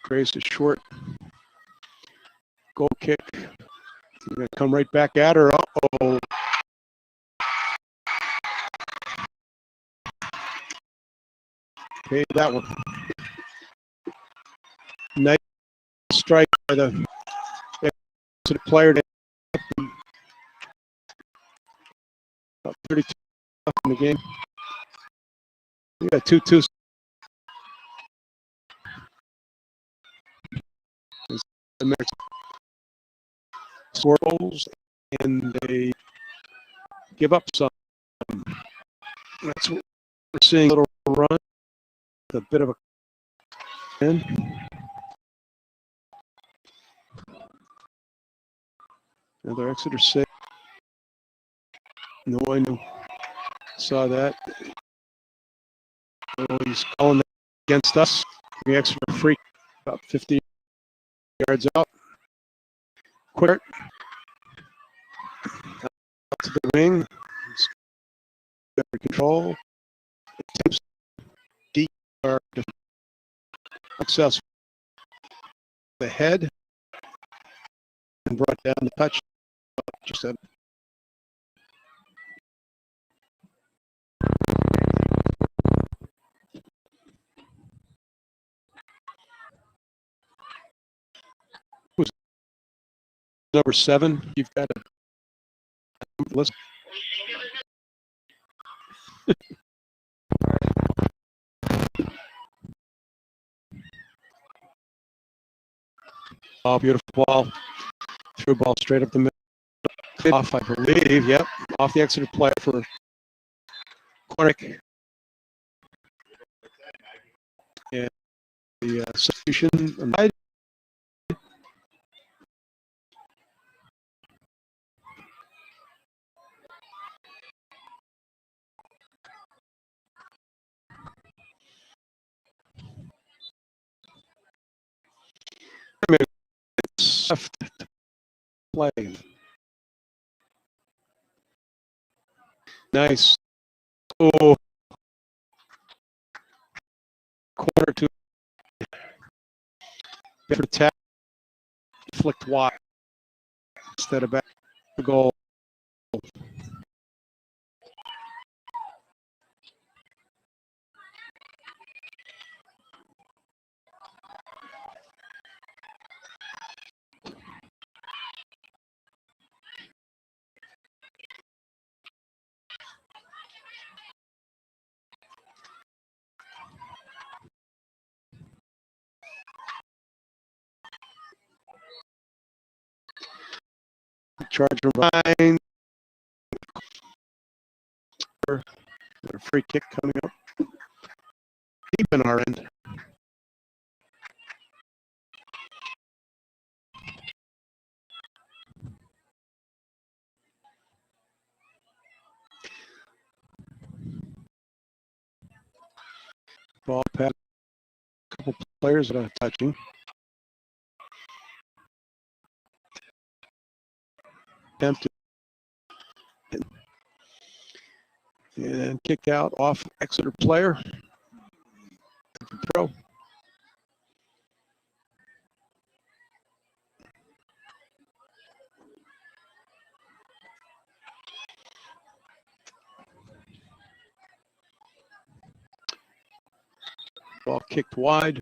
S1: Grace is short. Goal kick. We're going to come right back at her. Uh-oh. Okay, that one. Nice strike by the player. About 32 in the game. We got 2-2. Score goals and they give up some. That's what we're seeing. A little run, a bit of a in. Another Exeter save. No one saw that. Oh, he's calling that against us. The Exeter free about 50 yards out. Quick out to the wing. Better control. Attempts deep are successful. The head and brought down the touch. Just said. number 7. You've got to listen. Oh, beautiful ball. Threw a ball straight up the middle. Off, I believe. Yep, off the Exeter player for Cornick. And the substitution. Left to play. Nice. Oh, corner to Bedford attack, flicked wide instead of back the goal. Charge behind. A free kick coming up. Deep in our end. Ball past a couple players that are touching. Attempted. And kicked out off Exeter player. Throw. Ball kicked wide.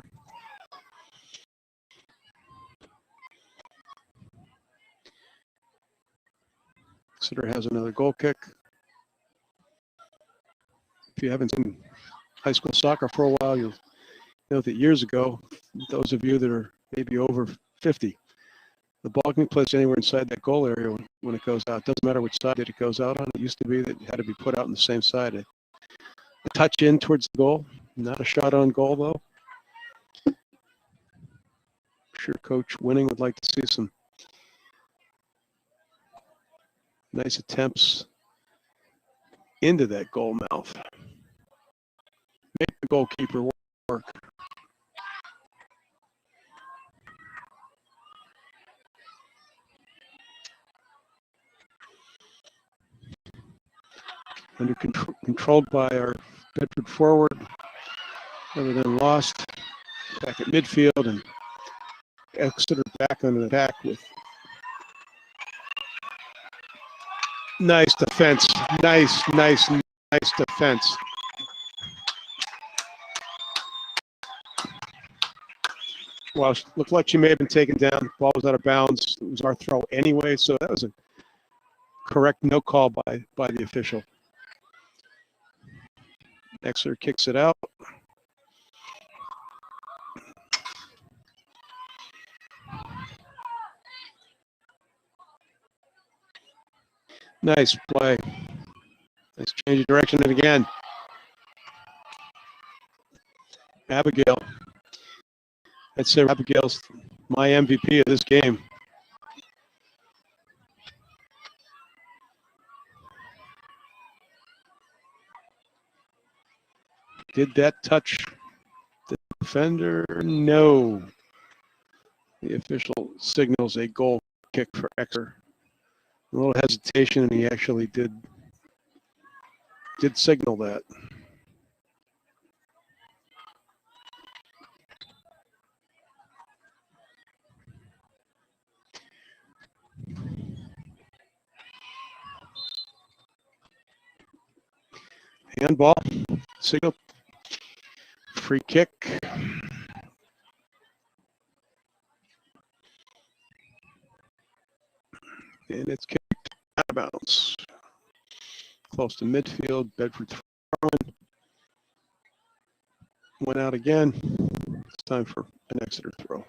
S1: Exeter has another goal kick. If you haven't seen high school soccer for a while, you'll know that years ago, those of you that are maybe over 50, the ball can be placed anywhere inside that goal area when it goes out. It doesn't matter which side that it goes out on. It used to be that it had to be put out on the same side. A touch in towards the goal, not a shot on goal though. I'm sure Coach Winning would like to see some nice attempts into that goal mouth. Make the goalkeeper work. Under controlled by our Bedford forward. Never then lost. Back at midfield, and Exeter back on the attack with nice defense. Nice defense. Well, it looked like she may have been taken down. Ball was out of bounds. It was our throw anyway, so that was a correct no call by the official. Exeter kicks it out. Nice play. Nice change of direction, and again, Abigail. I'd say Abigail's my MVP of this game. Did that touch the defender? No. The official signals a goal kick for Exeter. A little hesitation, and he actually did signal that. Handball, signal, free kick. And it's kicked out of bounds. Close to midfield. Bedford throwing. Went out again. It's time for an Exeter throw.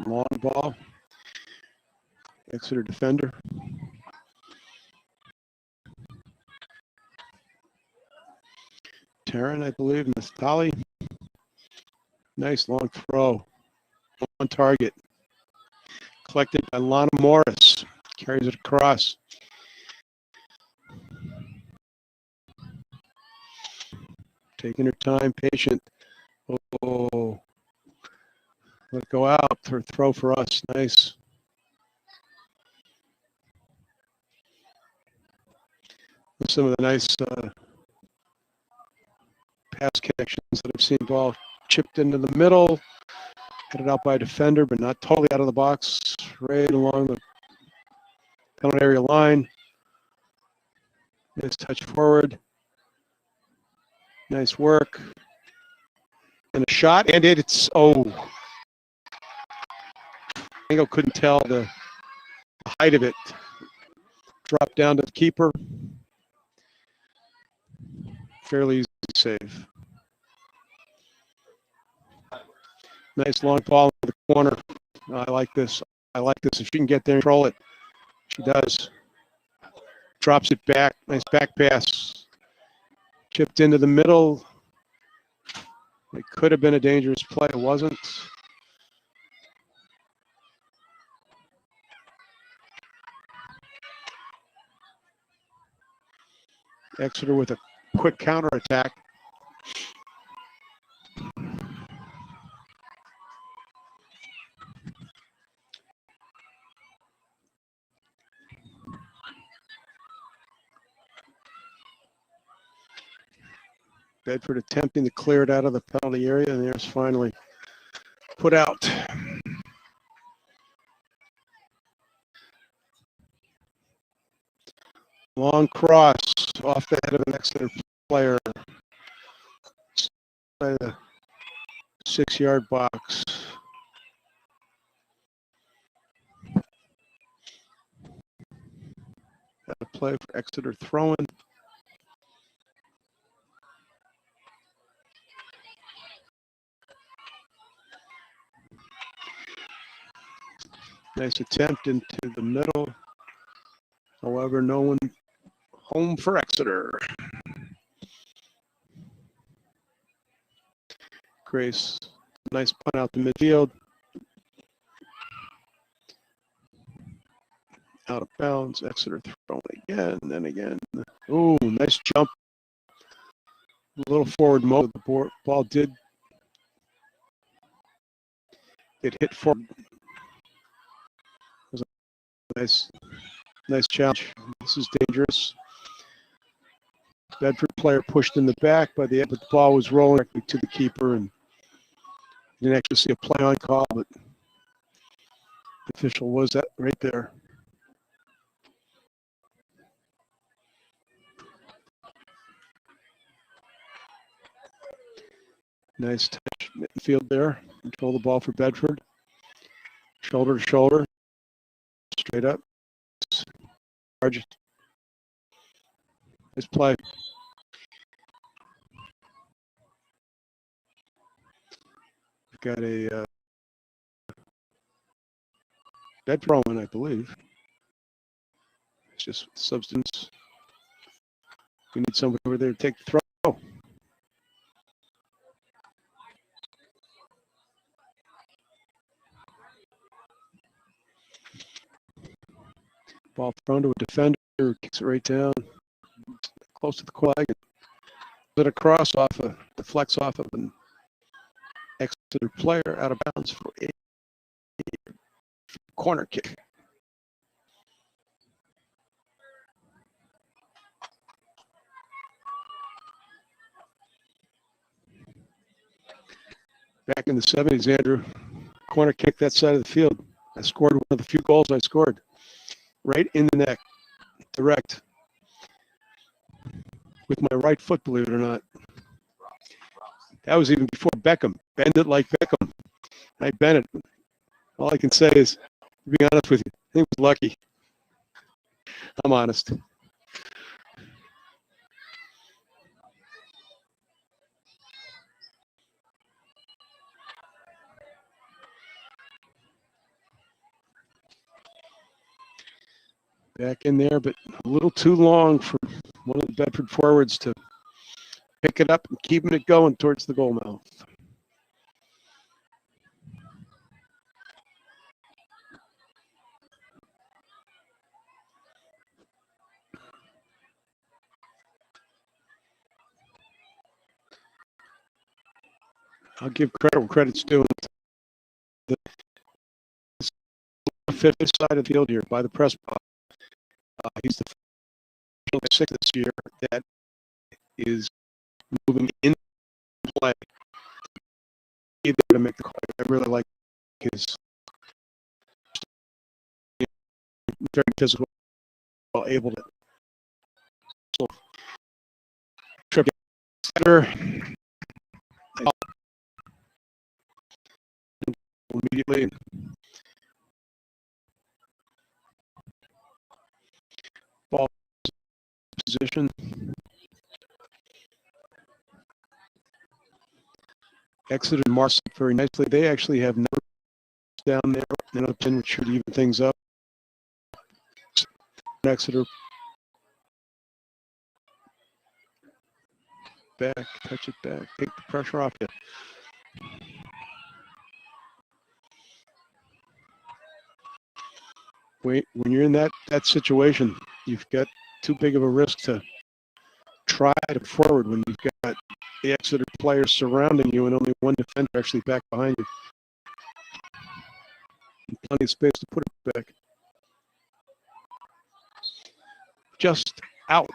S1: Long ball. Exeter defender. Taryn, I believe, Nastali. Nice long throw. On target. Collected by Lana Morris. Carries it across. Taking her time, patient. Oh, let it go out. Her throw for us. Nice. Some of the nice pass connections that I've seen. Ball chipped into the middle, headed out by a defender, but not totally out of the box. Right along the penalty area line. Nice touch forward. Nice work. And a shot, and it's, oh. Angle couldn't tell the height of it. Dropped down to the keeper. Fairly easy save. Nice long ball in the corner. I like this. I like this. If she can get there and control it, she does. Drops it back. Nice back pass. Chipped into the middle. It could have been a dangerous play. It wasn't. Exeter with a quick counterattack. Bedford attempting to clear it out of the penalty area, and there's finally put out. Long cross off the head of an Exeter player. By the 6-yard box. Got a play for Exeter throwing. Nice attempt into the middle. However, no one home for Exeter. Grace, nice punt out to midfield. Out of bounds. Exeter throwing again and again. Ooh, nice jump. A little forward mode. The ball did. It hit forward. It was a nice challenge. This is dangerous. Bedford player pushed in the back, but the ball was rolling directly to the keeper, and didn't actually see a play on call, but the official was that right there. Nice touch midfield there. Control the ball for Bedford. Shoulder to shoulder. Straight up. Charge. Nice play. Got a Bedford throwing, I believe. It's just substance. We need somebody over there to take the throw. Ball thrown to a defender, kicks it right down, close to the flag. Put a cross off of, deflects off of an Exeter player out of bounds for a corner kick. Back in the 70s, Andrew, corner kick that side of the field. I scored one of the few goals I scored. Right in the neck, direct. With my right foot, believe it or not. That was even before Beckham. Bend it like Beckham. I bent it. All I can say is, to be honest with you, I think it was lucky. I'm honest. Back in there, but a little too long for one of the Bedford forwards to pick it up and keeping it going towards the goal mouth. I'll give credit where credit's due. The fifth side of the field here by the press box. He's the sixth this year that is moving in play. He's there to make the call. I really like his very physical, able to so, trip immediately. Ball position. Exeter marks very nicely. They actually have numbers down there. Another pin which should even things up. Exeter back, touch it back, take the pressure off you. Wait, when you're in that situation, you've got too big of a risk to try to forward when you've got the Exeter players surrounding you and only one defender actually back behind you. And plenty of space to put it back. Just out.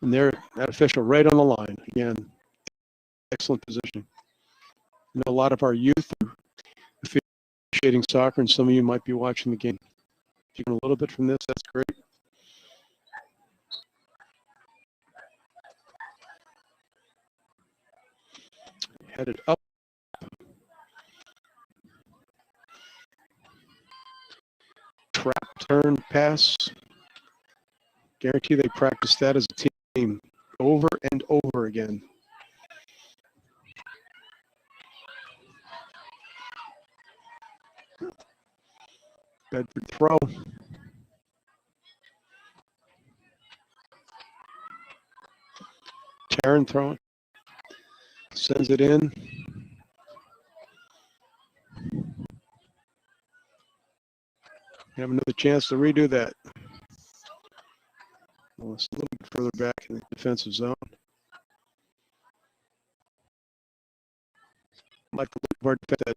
S1: And there, that official right on the line. Again, excellent positioning. I know a lot of our youth are officiating soccer, and some of you might be watching the game. If you can a little bit from this, that's great. Headed up. Trap, turn, pass. Guarantee they practice that as a team over and over again. Bedford throw. Taryn throwing. Sends it in. Have another chance to redo that. Well, it's a little bit further back in the defensive zone. Like the look of our defense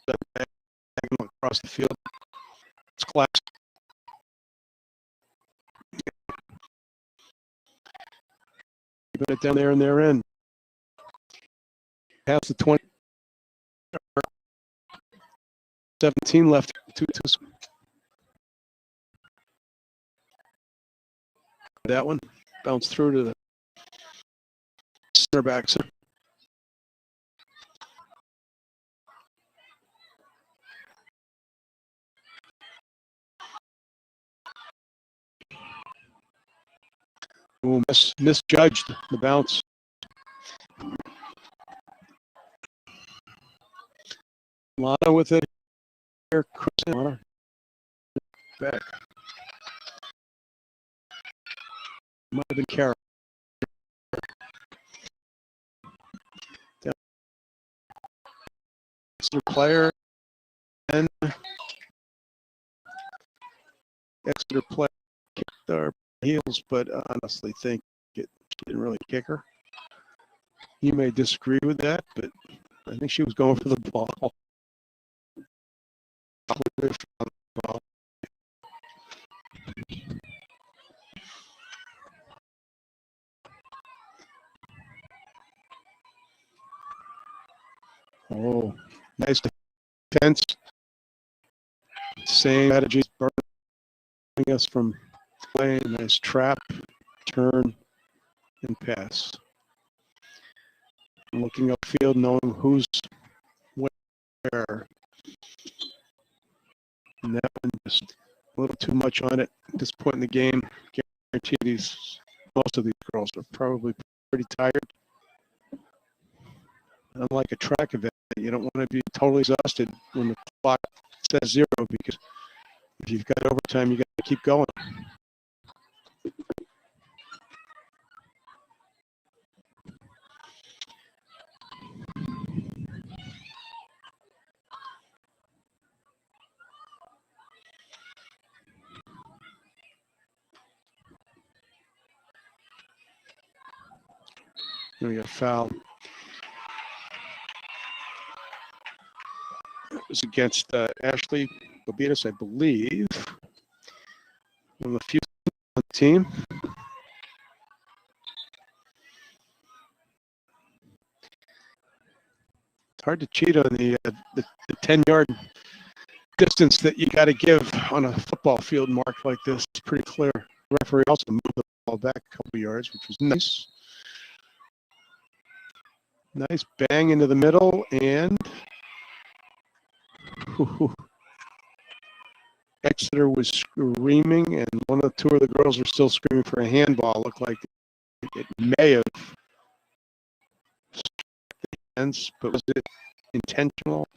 S1: that across the field. It's classic. Keeping it down there in their end. Past the 20. 17 left. That one bounced through to the center back. Ooh, misjudged the bounce. Lana with it here. Lana back. Might have been Kara. Player and Exeter player kicked our heels, but I honestly think it didn't really kick her. You may disagree with that, but I think she was going for the ball. Oh, nice defense. Same strategies burning us from playing. Nice trap, turn, and pass. looking upfield, knowing who's where. And that one just a little too much on it at this point in the game. Guarantee most of these girls are probably pretty tired. Unlike a track event, you don't want to be totally exhausted when the clock says 0, because if you've got overtime, you got to keep going. We got a foul. It was against Ashley Bobitas, I believe. One of the few on the team. It's hard to cheat on the 10-yard distance that you got to give on a football field mark like this. It's pretty clear. The referee also moved the ball back a couple yards, which was nice. Nice bang into the middle, and Exeter was screaming, and two of the girls were still screaming for a handball. Looked like it may have struck the hands, but was it intentional?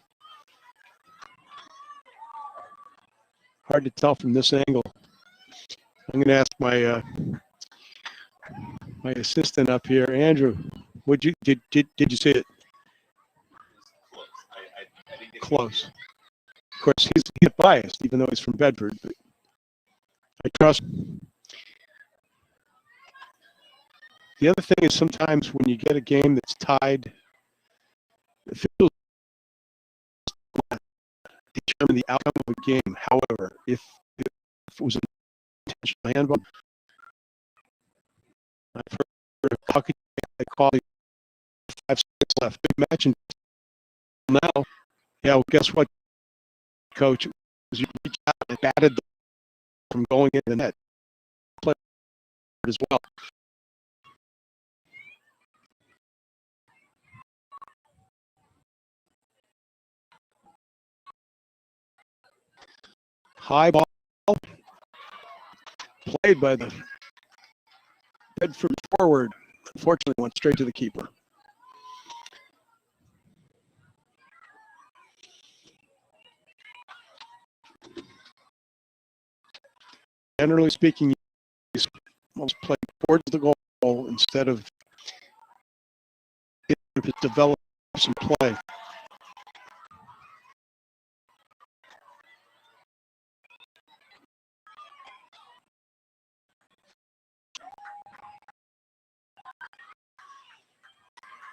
S1: Hard to tell from this angle. I'm going to ask my my assistant up here, Andrew. Did you see it?
S2: I didn't get
S1: Close. Of course, he's biased, even though he's from Bedford. But I trust. The other thing is sometimes when you get a game that's tied, it feels determine the outcome of a game. However, if it was an intentional handball, I've heard of hockey, they call it 5 seconds left. Big match, and now, yeah. Well, guess what, Coach? You reached out and batted from going into the net. Play as well. High ball played by the Bedford forward. Unfortunately, went straight to the keeper. Generally speaking, he's almost played towards the goal instead of if it develops some play.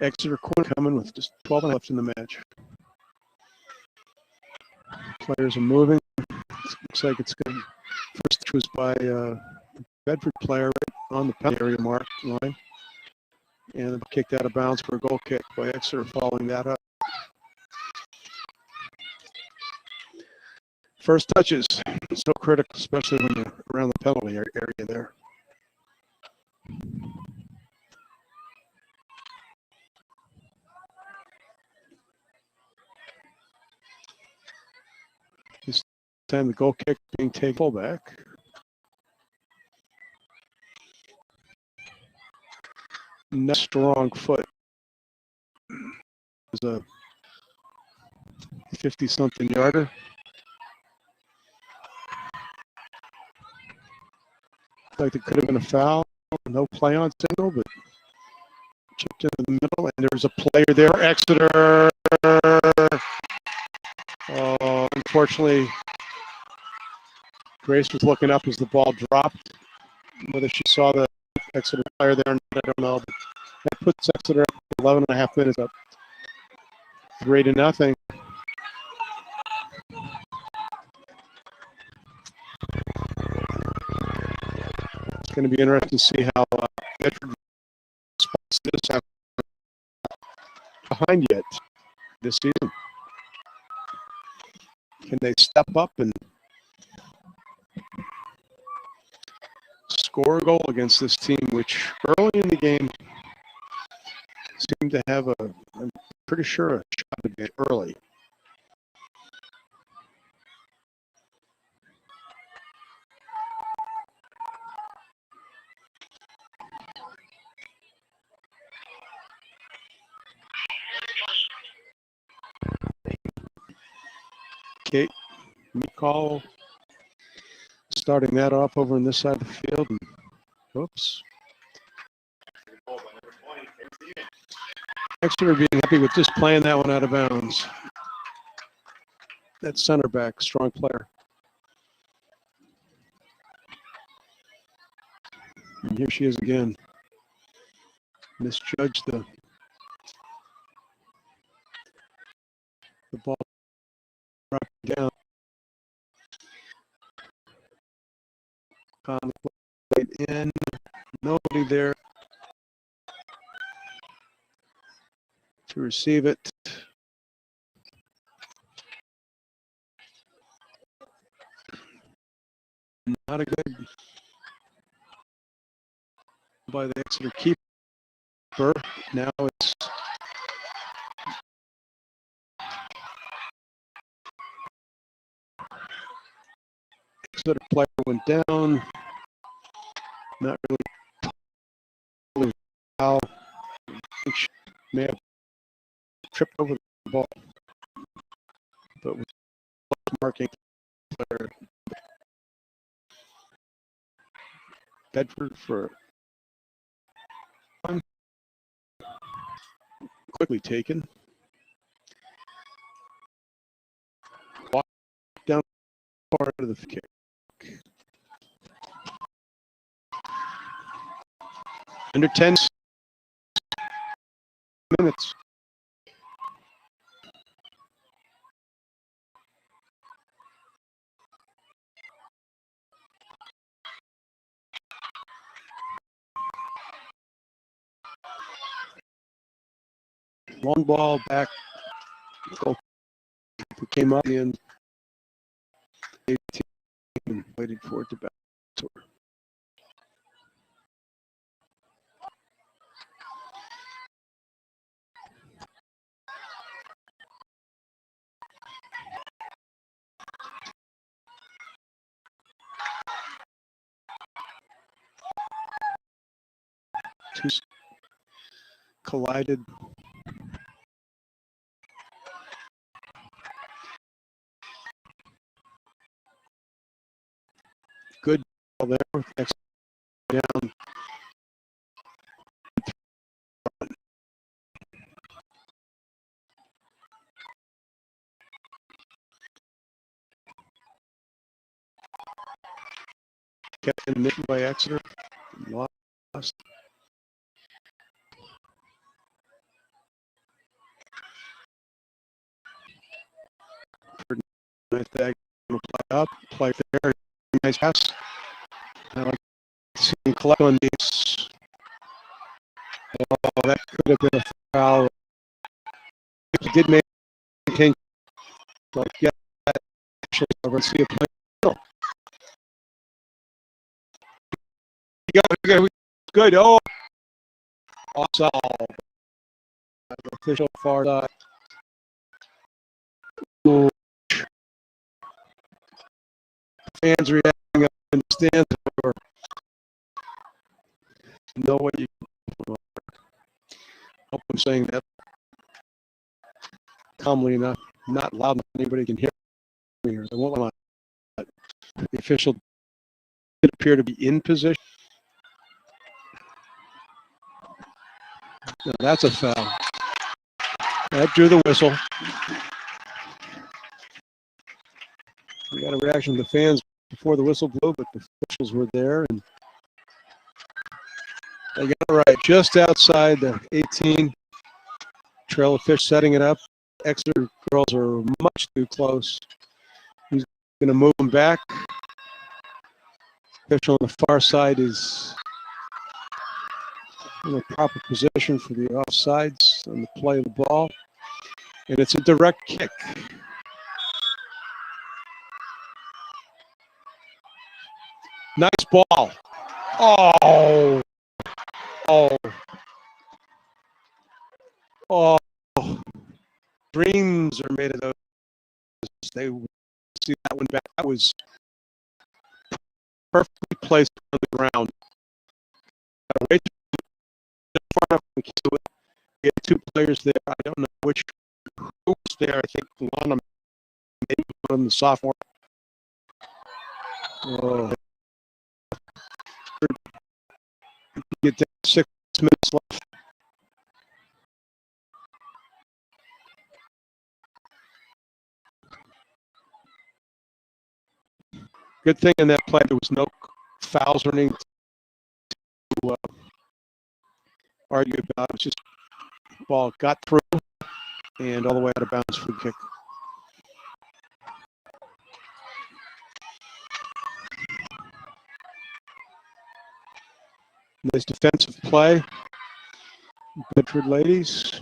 S1: Exeter corner coming with just 12 left in the match. Players are moving. Looks like it's going. First was by Bedford player right on the penalty area mark line, and kicked out of bounds for a goal kick by Exeter, following that up. First touches, so critical, especially when you're around the penalty area there. This time the goal kick being taken fullback. Nice strong foot. It was a 50-something yarder. Like there could have been a foul, no play on signal, but chipped into the middle, and there's a player there, Exeter. Unfortunately, Grace was looking up as the ball dropped. Whether she saw the Exeter player there or not, I don't know. But that puts Exeter up 11 and a half minutes up. 3-0. It's going to be interesting to see how Bedford responds to this behind yet this season. Can they step up and score a goal against this team, which early in the game seem to have I'm pretty sure, a shot advantage early. Kate McCall starting that off over on this side of the field. And, oops. Exeter being happy with just playing that one out of bounds. That center back, strong player. And here she is again. Misjudged the ball dropped down. Played in. Nobody there to receive it. Not a good by the Exeter keeper. Now it's Exeter player went down. Not really foul. I think she may have tripped over the ball, but with marking player Bedford for quickly taken. Walk down part of the kick. Under 10 minutes. Long ball back. Came up in 18 and waited for it to back. Two collided. Good ball there with X down. Kept in mission by Exeter. Lost. Nice tag. Play up. Play there. Nice pass. I like to see him collect on these. Oh, that could have been a foul. He did maintain. Like, yeah, actually, over see a play. Good. Oh, offside. Official far side. Ooh. Fans reacting up in the stands. Or know what you hope I'm saying that calmly enough, not loud enough anybody can hear me. Or they won't allow it. The official did appear to be in position. No, that's a foul. That drew the whistle. We got a reaction from the fans before the whistle blew, but the officials were there and they got it right. Just outside the 18. Trail of fish setting it up. Exeter girls are much too close. He's going to move them back. Official on the far side is in a proper position for the offsides on the play of the ball. And it's a direct kick. Nice ball. Oh. Oh, dreams are made of those. They see that one back. That was perfectly placed on the ground. Right in front of him. We had two players there. I don't know which who was there. I think one of them, maybe one of them, the sophomore. Oh, get down 6 minutes left. Good thing in that play there was no fouls or anything to argue about. It was just ball got through and all the way out of bounds for the kick. Nice defensive play. Bedford ladies.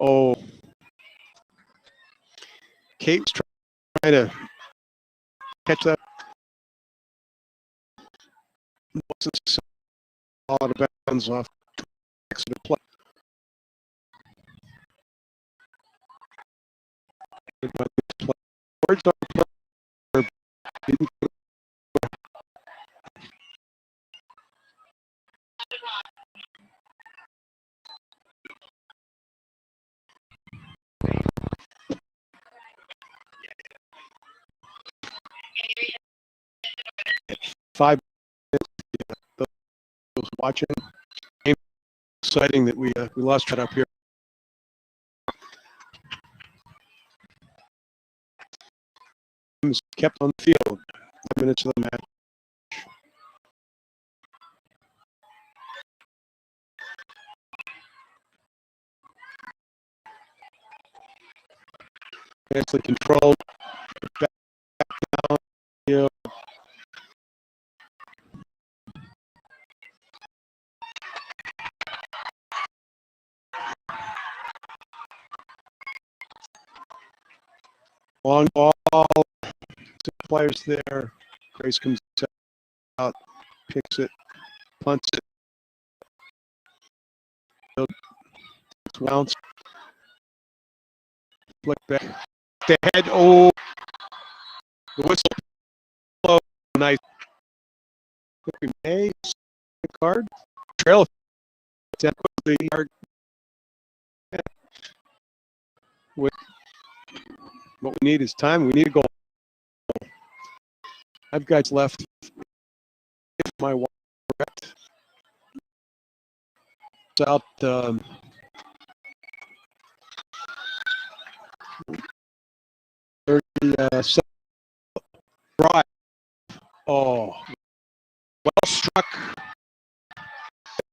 S1: Oh, Kate's trying to catch that. Wasn't out of bounds off Exeter play. Words on play. Five minutes. Those watching. Exciting that we lost that up here. Kept on the field. 5 minutes of the match. Nicely controlled. Back down. You know. Long ball. Two players there. Grace comes out, picks it, punts it. Bounce. Flick back. The head. Oh, the whistle. Oh, nice. May card. Trail. The yard. With what we need is time. We need a goal. I've guys left. If my wife correct. It's out. 37 drive. Oh, well struck.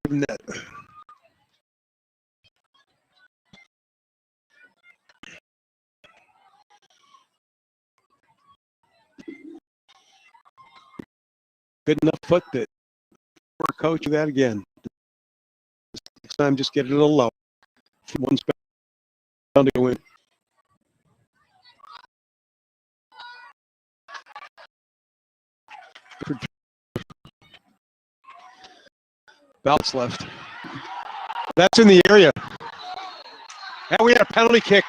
S1: Net. Good enough foot that we're coaching that again. Next time, just get it a little low. One's bound to win. Bounce left. That's in the area. And we had a penalty kick.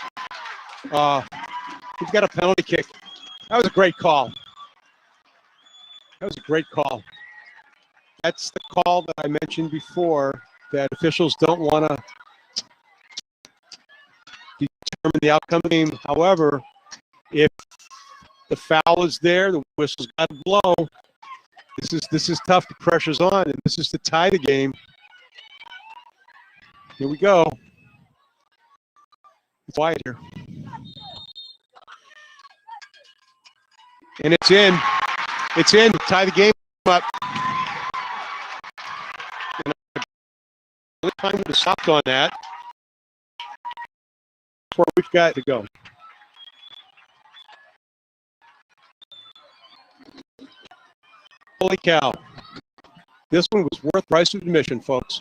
S1: We've got a penalty kick. That was a great call. That was a great call. That's the call that I mentioned before, that officials don't want to determine the outcome of the game. However, if the foul is there, the whistle's got to blow. This is tough. The pressure's on, and this is to tie the game. Here we go. It's wide here. And it's in. It's in. Tie the game up. And the time would have stopped on that. That's where we've got to go. Holy cow. This one was worth price of admission, folks.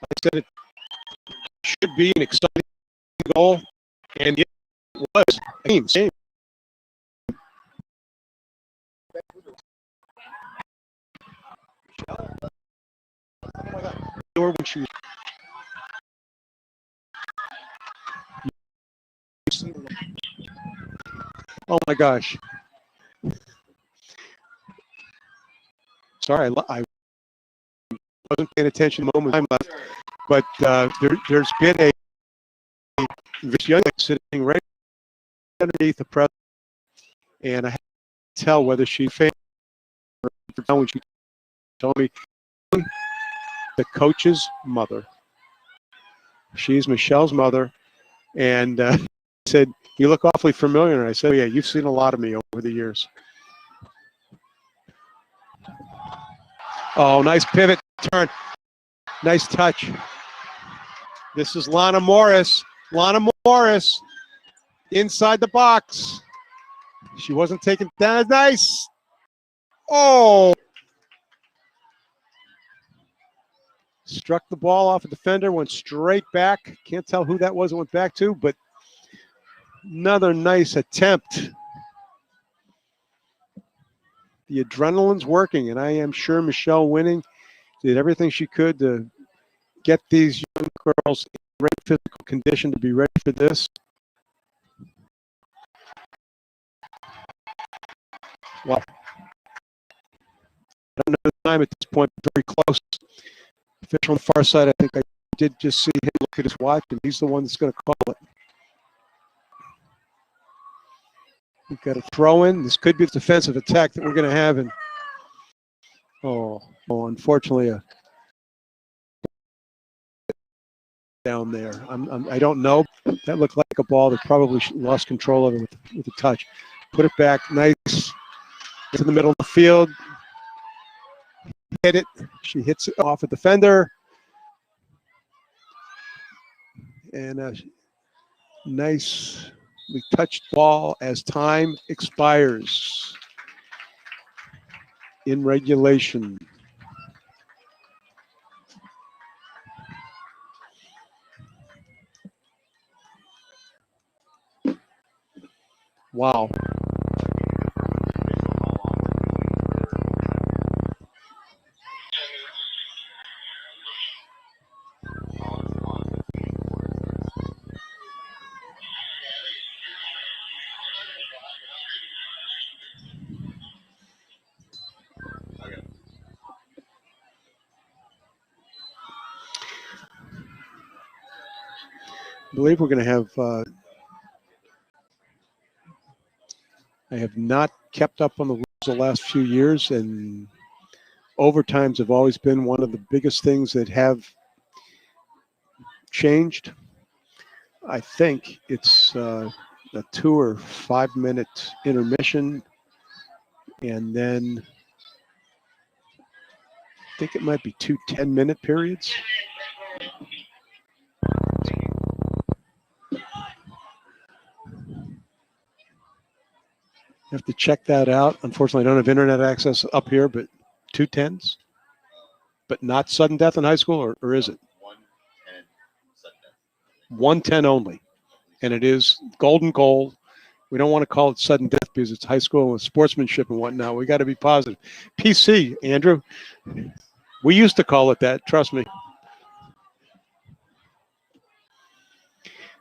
S1: I said it should be an exciting goal, and it was. Same. When she was oh my gosh. Sorry, I wasn't paying attention the moment time left, but there's been this young lady sitting right underneath the president, and I had to tell whether she failed or when she told me the coach's mother. She's Michelle's mother, and said, "You look awfully familiar." And I said, "Yeah, you've seen a lot of me over the years." Oh, nice pivot turn. Nice touch. This is Lana Morris. Lana Morris inside the box. She wasn't taken down. Nice. Oh. Struck the ball off a defender, went straight back. Can't tell who that was it went back to, but another nice attempt. The adrenaline's working, and I am sure Michelle Winning did everything she could to get these young girls in great physical condition to be ready for this. Well, I don't know the time at this point, very close. Official on the far side, I think I did just see him look at his watch, and he's the one that's going to call it. We've got a throw in. This could be the defensive attack that we're going to have. And unfortunately, down there. I don't know. That looked like a ball that probably lost control of it with a touch. Put it back. Nice. To the middle of the field. Hit it. She hits it off a defender. And a nicely touched ball as time expires in regulation. Wow. I believe we're going to have, I have not kept up on the rules the last few years, and overtimes have always been one of the biggest things that have changed. I think it's a 2 or 5 minute intermission, and then I think it might be 2 10-minute periods. Have to check that out. Unfortunately, I don't have internet access up here, but 2 10s, but not sudden death in high school, or is it?
S2: 110 sudden death.
S1: 110 only, and it is golden goal. We don't want to call it sudden death because it's high school and sportsmanship and whatnot. We got to be positive. PC, Andrew. We used to call it that. Trust me.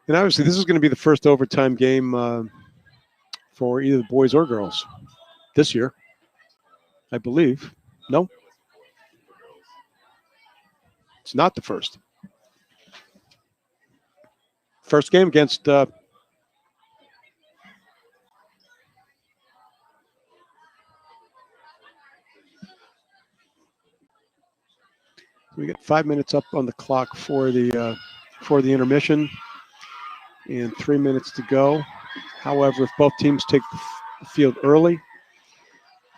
S1: And obviously, this is going to be the first overtime game for either the boys or girls this year, I believe. No, it's not the first. First game against we get 5 minutes up on the clock for the intermission and 3 minutes to go. However, if both teams take the field early,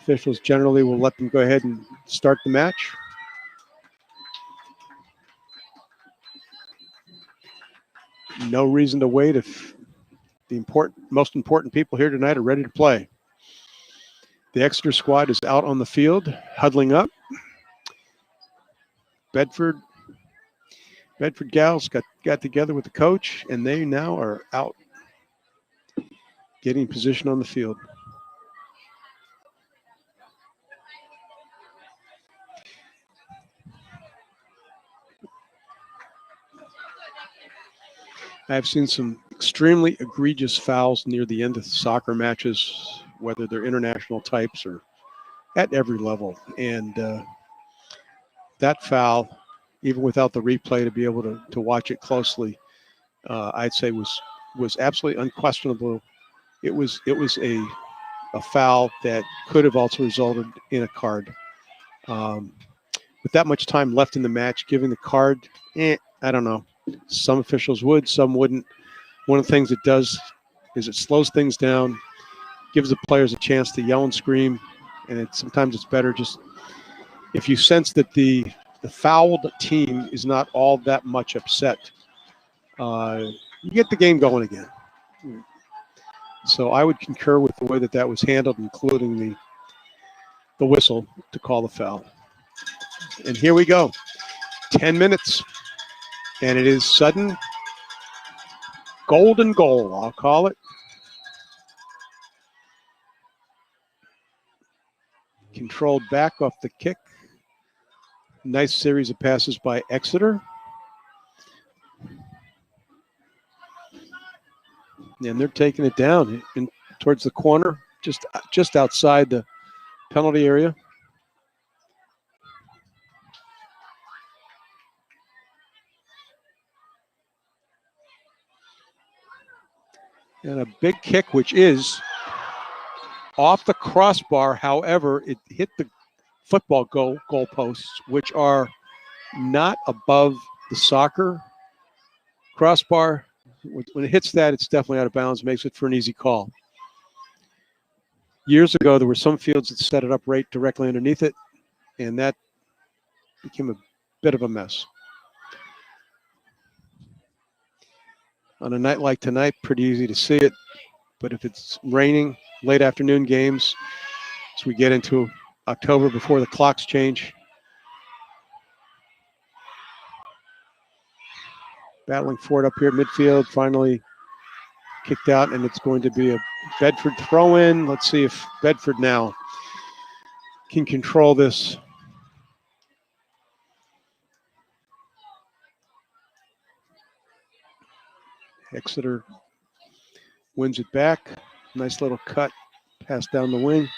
S1: officials generally will let them go ahead and start the match. No reason to wait if the most important people here tonight are ready to play. The Exeter squad is out on the field, huddling up. Bedford Bedford gals got together with the coach, and they now are out getting position on the field. I've seen some extremely egregious fouls near the end of soccer matches, whether they're international types or at every level. And that foul, even without the replay to be able to watch it closely, I'd say was absolutely unquestionable. It was a foul that could have also resulted in a card. With that much time left in the match, giving the card, I don't know. Some officials would, some wouldn't. One of the things it does is it slows things down, gives the players a chance to yell and scream, and sometimes it's better just if you sense that the fouled team is not all that much upset, you get the game going again. So I would concur with the way that was handled, including the whistle to call the foul. And here we go. 10 minutes, and it is sudden golden goal, I'll call it. Controlled back off the kick. Nice series of passes by Exeter. And they're taking it down towards the corner, just outside the penalty area. And a big kick, which is off the crossbar. However, it hit the football goalposts, which are not above the soccer crossbar. When it hits that, it's definitely out of bounds, makes it for an easy call. Years ago, there were some fields that set it up right directly underneath it, and that became a bit of a mess. On a night like tonight, pretty easy to see it, but if it's raining, late afternoon games, as we get into October before the clocks change, battling for it up here at midfield, finally kicked out, and it's going to be a Bedford throw-in. Let's see if Bedford now can control this. Exeter wins it back. Nice little cut, pass down the wing.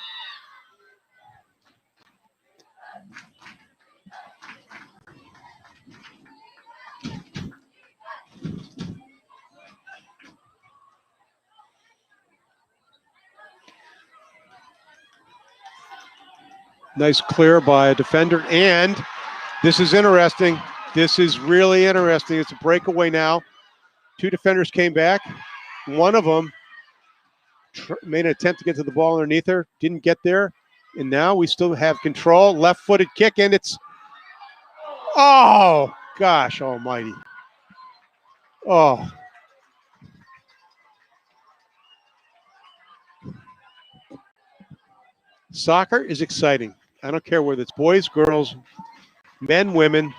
S1: Nice clear by a defender, and this is interesting. This is really interesting. It's a breakaway now. Two defenders came back. One of them made an attempt to get to the ball underneath her, didn't get there, and now we still have control. Left-footed kick, and it's, oh, gosh almighty. Oh. Soccer is exciting. I don't care whether it's boys, girls, men, women.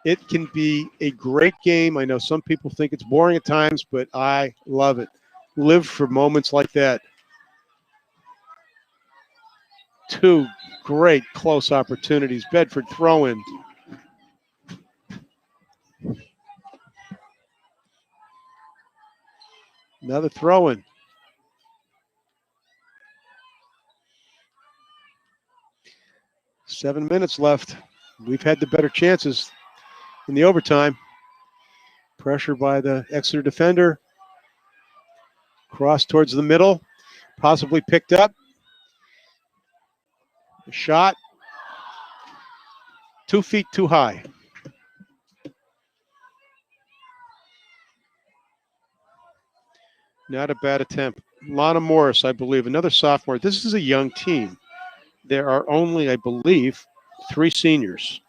S1: It can be a great game. I know some people think it's boring at times, but I love it. Live for moments like that. Two great close opportunities. Bedford throw-in. Another throw-in. Seven minutes left. We've had the better chances in the overtime. Pressure by the Exeter defender. Cross towards the middle. Possibly picked up. A shot. 2 feet too high. Not a bad attempt. Lana Morris, I believe, another sophomore. This is a young team. There are only, I believe, 3 seniors.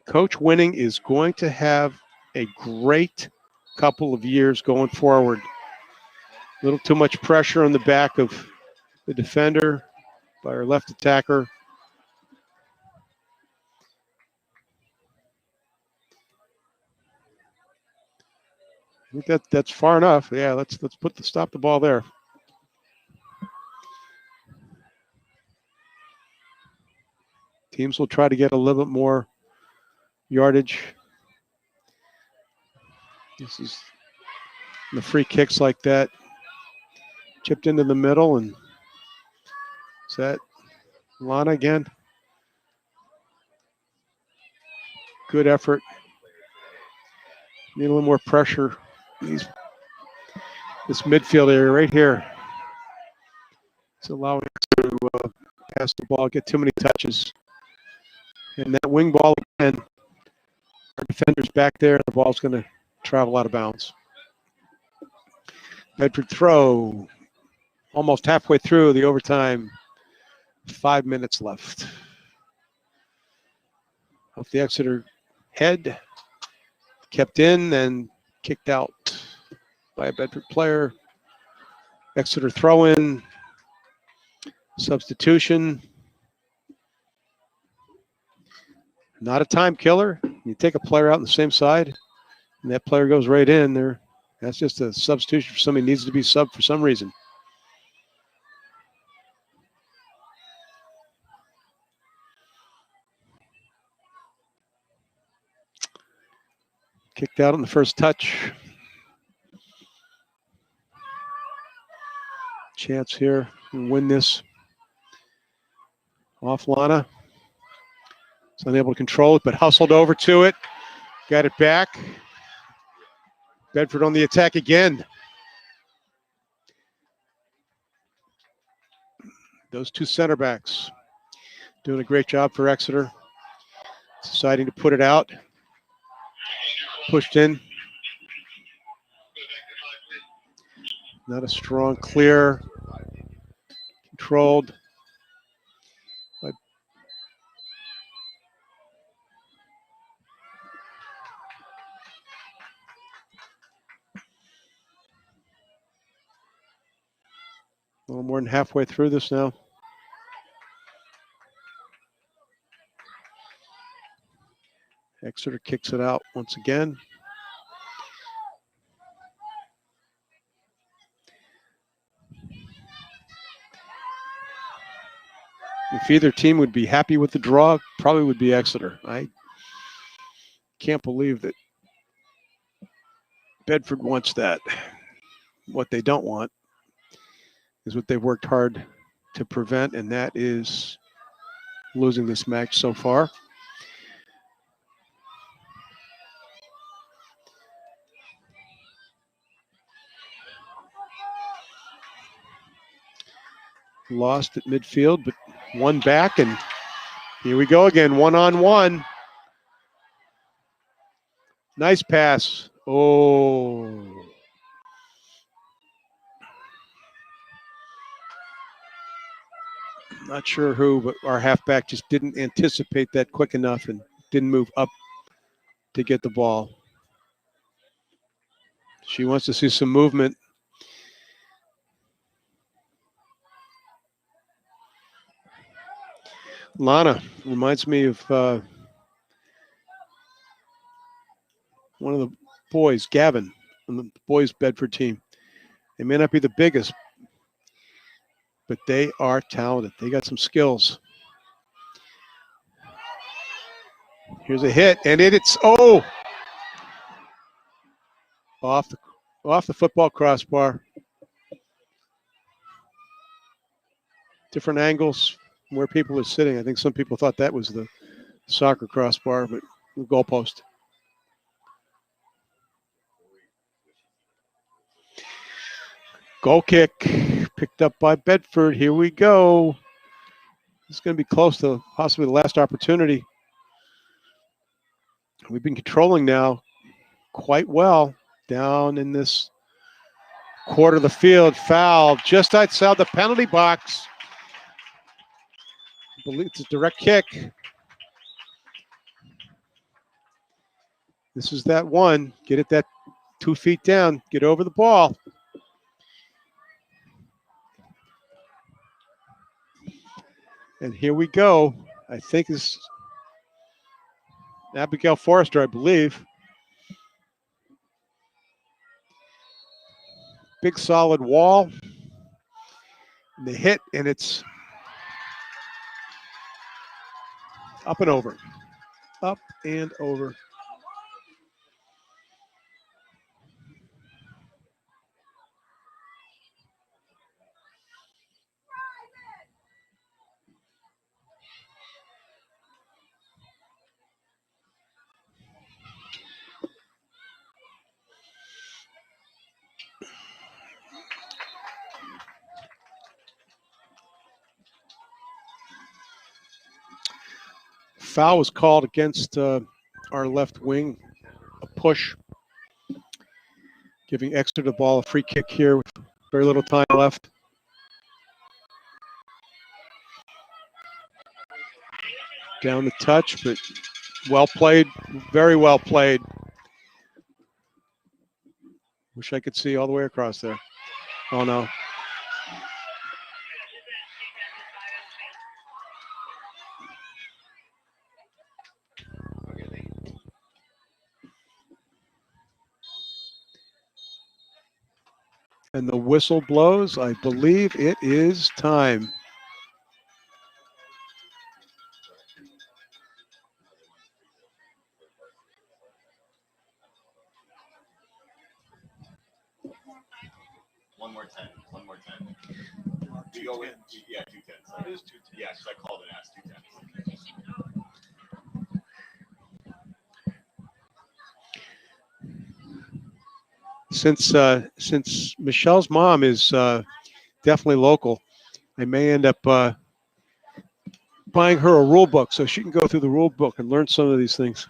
S1: Coach Winning is going to have a great couple of years going forward. A little too much pressure on the back of the defender by our left attacker. I think that's far enough. Yeah, let's stop the ball there. Teams will try to get a little bit more yardage. This is the free kicks like that. Chipped into the middle, and is that Lana again? Good effort. Need a little more pressure. This midfield area right here. It's allowing us to pass the ball, get too many touches. And that wing ball again, our defender's back there, and the ball's going to travel out of bounds. Bedford throw, almost halfway through the overtime, 5 minutes left. Off the Exeter head, kept in and kicked out by a Bedford player. Exeter throw in, substitution. Not a time killer. You take a player out on the same side, and that player goes right in there. That's just a substitution for somebody who needs to be subbed for some reason. Kicked out on the first touch. Chance here to win this. Off Lana. It's unable to control it, but hustled over to it. Got it back. Bedford on the attack again. Those two center backs doing a great job for Exeter. Deciding to put it out. Pushed in. Not a strong, clear, controlled. A little more than halfway through this now. Exeter kicks it out once again. If either team would be happy with the draw, probably would be Exeter. I can't believe that Bedford wants that. What they don't want is what they've worked hard to prevent, and that is losing this match so far. Lost at midfield, but one back, and here we go again, one-on-one. Nice pass. Oh. Not sure who, but our halfback just didn't anticipate that quick enough and didn't move up to get the ball. She wants to see some movement. Lana reminds me of one of the boys, Gavin, on the boys' Bedford team. They may not be the biggest, but they are talented. They got some skills. Here's a hit, and it's off the football crossbar. Different angles from where people are sitting. I think some people thought that was the soccer crossbar, but the goalpost. Goal kick picked up by Bedford. Here we go. It's going to be close to possibly the last opportunity. We've been controlling now quite well down in this quarter of the field. Foul just outside the penalty box. I believe it's a direct kick. This is that one. Get it that 2 feet down. Get over the ball. And here we go. I think this Abigail Forrester, I believe. Big solid wall. And they hit, and it's up and over. Up and over. Foul was called against our left wing, a push, giving Exeter the ball, a free kick here with very little time left. Down the touch, but well played, very well played. Wish I could see all the way across there. Oh no. And the whistle blows. I believe it is time.
S2: One more 10. One more 10. We go with, yeah, 2 10s. It is 2 10s. Yeah, because I called and asked 2 10s.
S1: Since Michelle's mom is definitely local, I may end up buying her a rule book so she can go through the rule book and learn some of these things.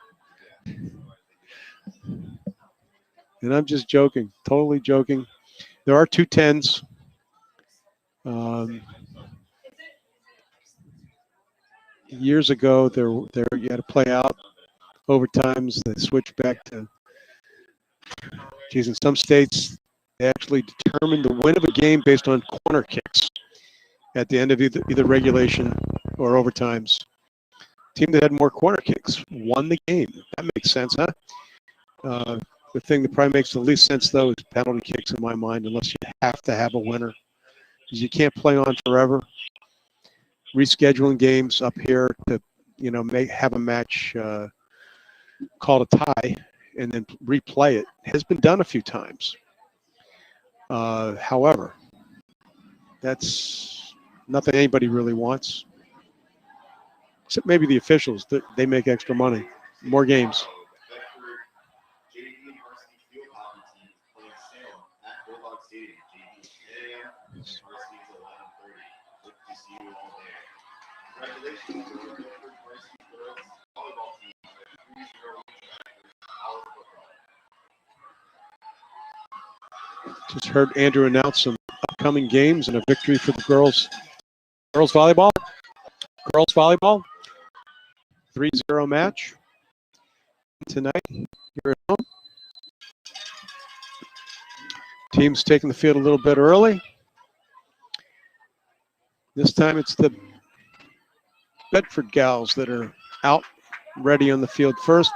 S1: And I'm just joking, totally joking. There are 2 10s. Years ago, there you had to play out overtimes. They switched back to. Geez, in some states, they actually determined the win of a game based on corner kicks at the end of either regulation or overtimes. Team that had more corner kicks won the game. That makes sense, huh? The thing that probably makes the least sense, though, is penalty kicks in my mind, unless you have to have a winner. Because you can't play on forever. Rescheduling games up here to, have a match called a tie and then replay it has been done a few times. However, that's nothing anybody really wants. Except maybe the officials. They make extra money. More games. Just heard Andrew announce some upcoming games and a victory for the girls. Girls volleyball. Girls volleyball. 3-0 match tonight here at home. Teams taking the field a little bit early. This time it's the Bedford gals that are out ready on the field first.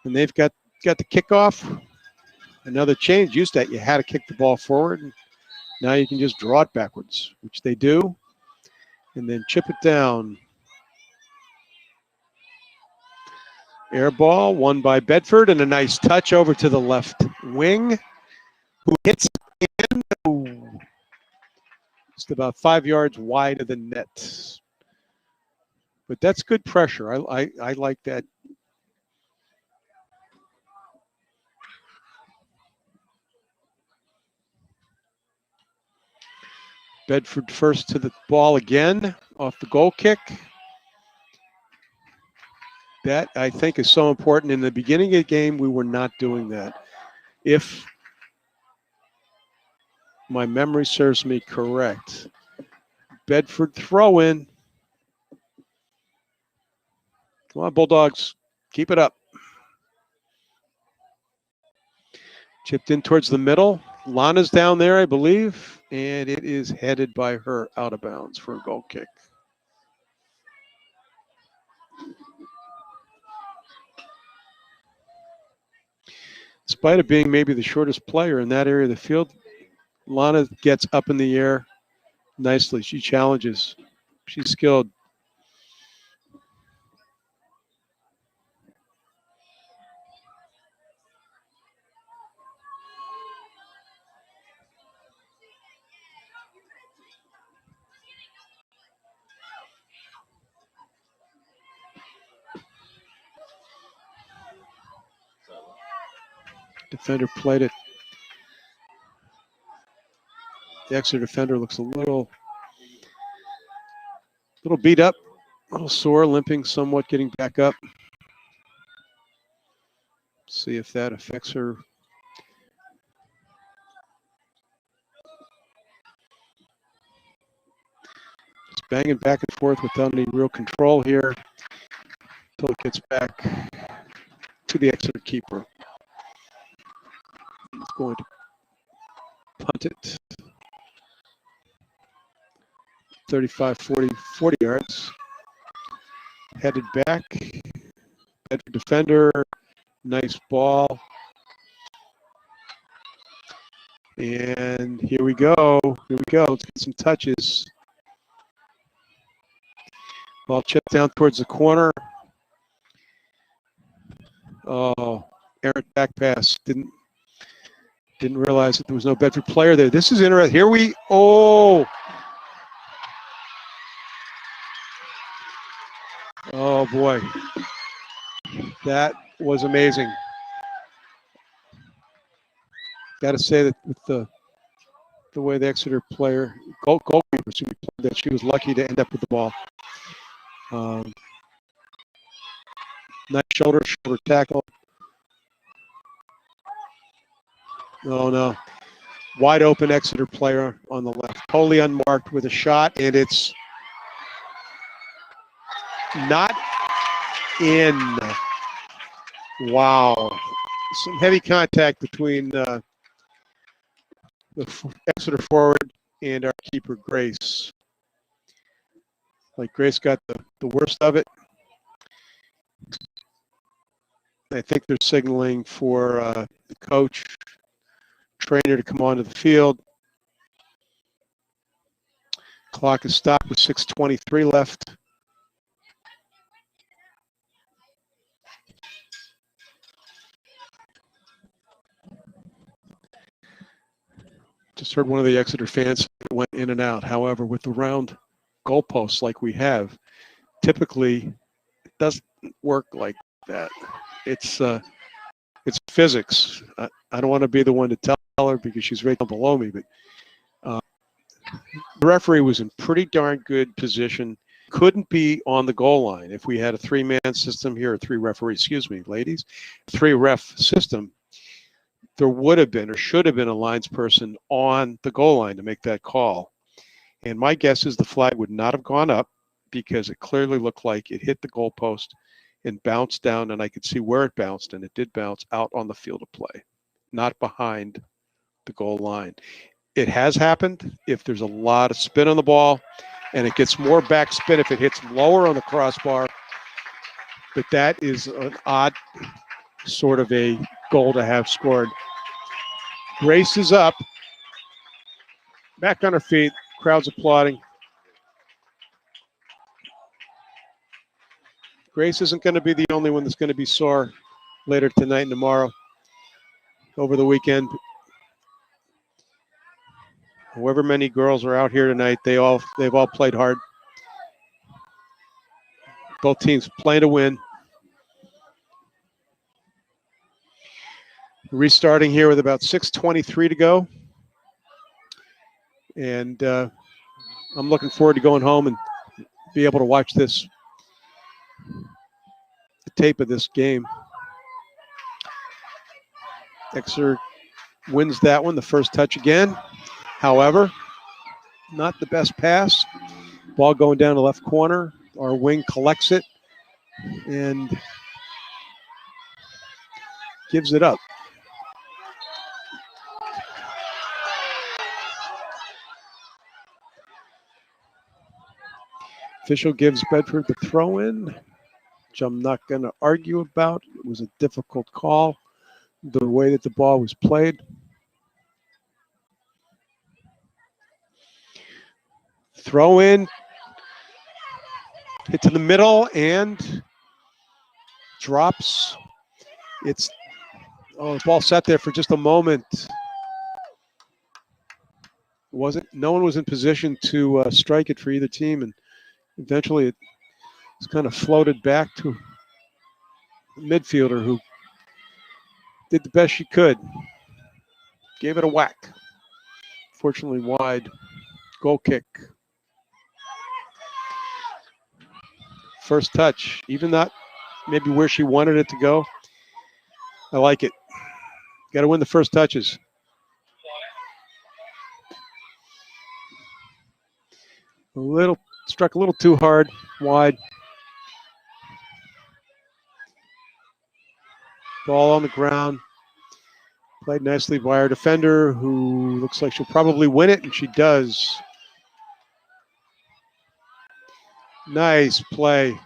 S1: And they've got the kickoff. Another change. Used to that you had to kick the ball forward. Now you can just draw it backwards, which they do. And then chip it down. Air ball won by Bedford, and a nice touch over to the left wing, who hits it in. Just about 5 yards wide of the net. But that's good pressure. I like that. Bedford first to the ball again off the goal kick. That, I think, is so important. In the beginning of the game, we were not doing that. If my memory serves me correct. Bedford throw in. Come on, Bulldogs. Keep it up. Chipped in towards the middle. Lana's down there, I believe. And it is headed by her out of bounds for a goal kick. spite of being maybe the shortest player in that area of the field, Lana gets up in the air nicely. She challenges. She's skilled. Defender played it. The Exeter defender looks a little beat up, a little sore, limping somewhat, getting back up. See if that affects her. Just banging back and forth without any real control here until it gets back to the Exeter keeper. He's going to punt it. 35, 40 yards. Headed back. Bedford defender. Nice ball. And here we go. Here we go. Let's get some touches. Ball chipped down towards the corner. Oh, errant back pass. Didn't realize that there was no Bedford player there. This is interesting. Here we, oh boy. That was amazing. Got to say that with the way the Exeter player, goalkeeper, that she was lucky to end up with the ball. Nice shoulder tackle. Oh no. Wide open Exeter player on the left. Totally unmarked with a shot, and it's not in. Wow. Some heavy contact between the Exeter forward and our keeper, Grace. Like Grace got the worst of it. I think they're signaling for the coach, trainer to come onto the field. Clock is stopped with 6:23 left. Just heard one of the Exeter fans went in and out. However, with the round goalposts like we have, typically it doesn't work like that. It's physics. I don't want to be the one to tell her because she's right down below me, but the referee was in pretty darn good position. Couldn't be on the goal line. If we had a three-man system here, or three-ref system, there would have been or should have been a linesperson on the goal line to make that call. And my guess is the flag would not have gone up because it clearly looked like it hit the goalpost and bounced down, and I could see where it bounced, and it did bounce out on the field of play, not behind the goal line. It has happened if there's a lot of spin on the ball, and it gets more back spin if it hits lower on the crossbar. But that is an odd sort of a goal to have scored. Grace is up, back on her feet, crowd's applauding. Grace isn't going to be the only one that's going to be sore later tonight and tomorrow, over the weekend. However many girls are out here tonight, they've all played hard. Both teams playing to win. Restarting here with about 6:23 to go. And I'm looking forward to going home and be able to watch the tape of this game. Exeter wins that one, the first touch again. However, not the best pass. Ball going down the left corner. Our wing collects it and gives it up. Official gives Bedford the throw in, which I'm not going to argue about. It was a difficult call. the way that the ball was played. Throw in, hit to the middle, and drops. The ball sat there for just a moment. No one was in position to strike it for either team, and eventually it's kind of floated back to the midfielder who did the best she could. Gave it a whack. Fortunately wide. Goal kick. First touch, even not maybe where she wanted it to go. I like it. Got to win the first touches. Struck a little too hard, wide. Ball on the ground. Played nicely by our defender, who looks like she'll probably win it, and she does. Nice play.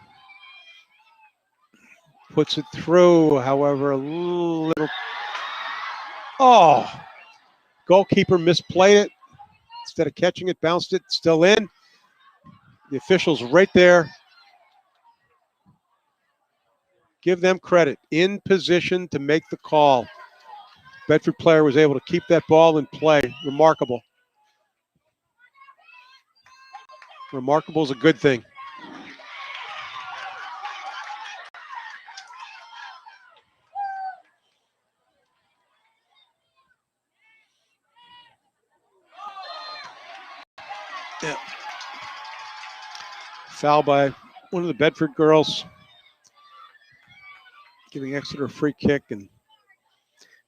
S1: Puts it through, however, a little. Oh! Goalkeeper misplayed it. Instead of catching it, bounced it, still in. The officials right there. Give them credit. In position to make the call. Bedford player was able to keep that ball in play. Remarkable. Remarkable is a good thing. Yeah. Foul by one of the Bedford girls, giving Exeter a free kick, and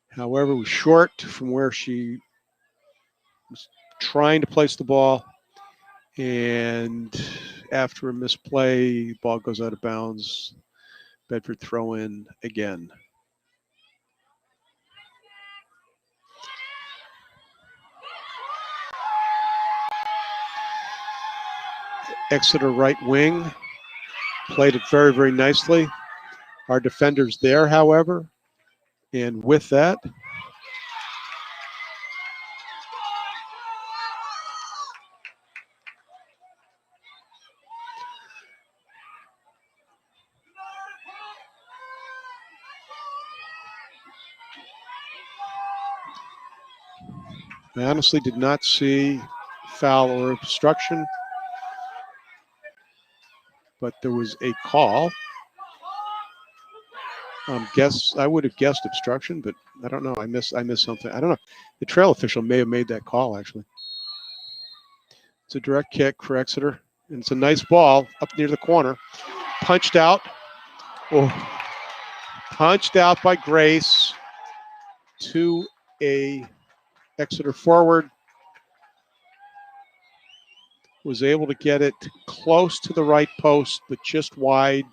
S1: however was short from where she was trying to place the ball, and after a misplay, the ball goes out of bounds. Bedford throw in again. Exeter right wing played it very, very nicely. Our defenders there, however, and with that, I honestly did not see foul or obstruction, but there was a call. I would have guessed obstruction, but I don't know. I missed something. I don't know. The trail official may have made that call, actually. It's a direct kick for Exeter, and it's a nice ball up near the corner. Punched out. Oh, punched out by Grace to a Exeter forward. Was able to get it close to the right post, but just wide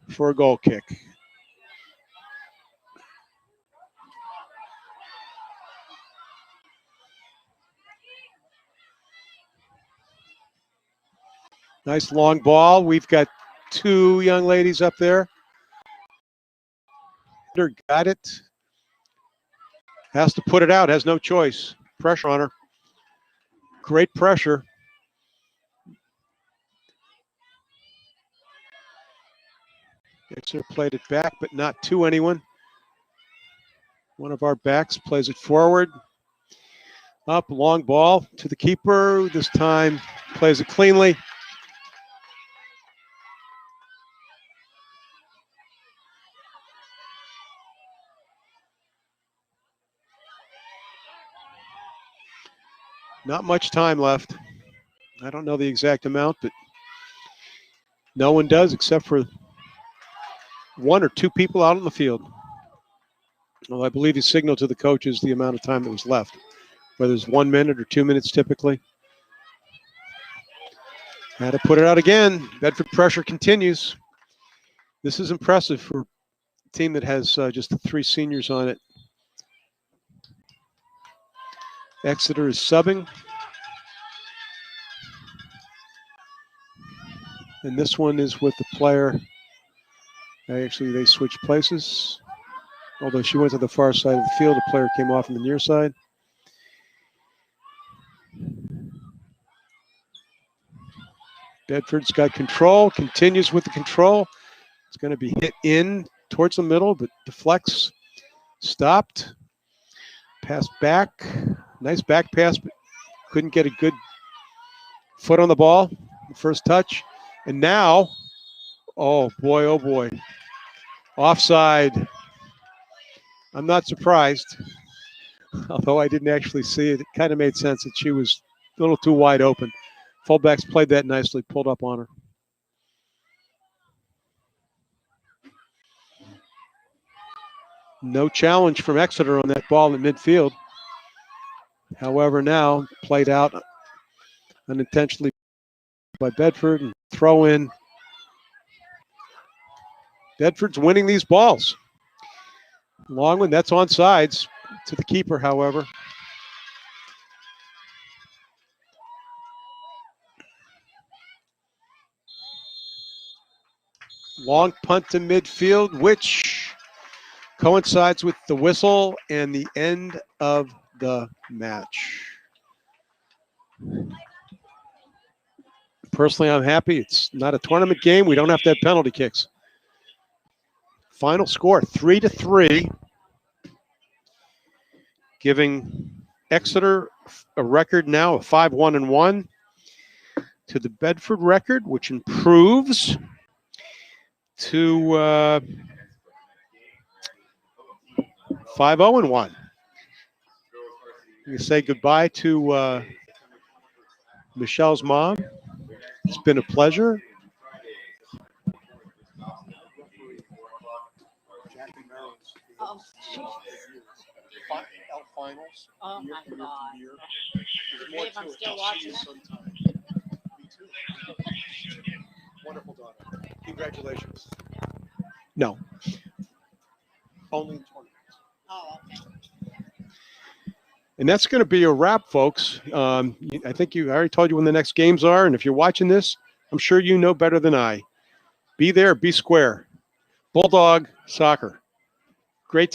S1: for a goal kick. Nice long ball. We've got two young ladies up there. Got it. Has to put it out. Has no choice. Pressure on her. Great pressure. Exeter played it back, but not to anyone. One of our backs plays it forward. Up, long ball to the keeper. This time plays it cleanly. Not much time left. I don't know the exact amount, but no one does except for one or two people out on the field. Well, I believe he signaled to the coaches the amount of time that was left, whether it's 1 minute or 2 minutes typically. Had to put it out again. Bedford pressure continues. This is impressive for a team that has just the 3 seniors on it. Exeter is subbing. And this one is with the player. Actually, they switch places. Although she went to the far side of the field, a player came off on the near side. Bedford's got control, continues with the control. It's going to be hit in towards the middle, but deflects, stopped, pass back. Nice back pass, but couldn't get a good foot on the ball. First touch. And now, oh boy, offside. I'm not surprised, although I didn't actually see it. It kind of made sense that she was a little too wide open. Fullbacks played that nicely, pulled up on her. No challenge from Exeter on that ball in midfield. However, now played out unintentionally by Bedford and throw in. Bedford's winning these balls. Long one, that's on sides to the keeper, however. Long punt to midfield, which coincides with the whistle and the end of the match. Personally, I'm happy. It's not a tournament game. We don't have to have penalty kicks. Final score, 3-3, giving Exeter a record now of 5-1-1 to the Bedford record, which improves to 5-0-1. We say goodbye to Michelle's mom. It's been a pleasure. Finals.
S4: Oh my God. Dave, I'm still watching it.
S1: Wonderful daughter. Congratulations. No. Only 20.
S4: Oh, okay.
S1: And that's going to be a wrap, folks. I think I already told you when the next games are. And if you're watching this, I'm sure you know better than I. Be there, be square. Bulldog Soccer.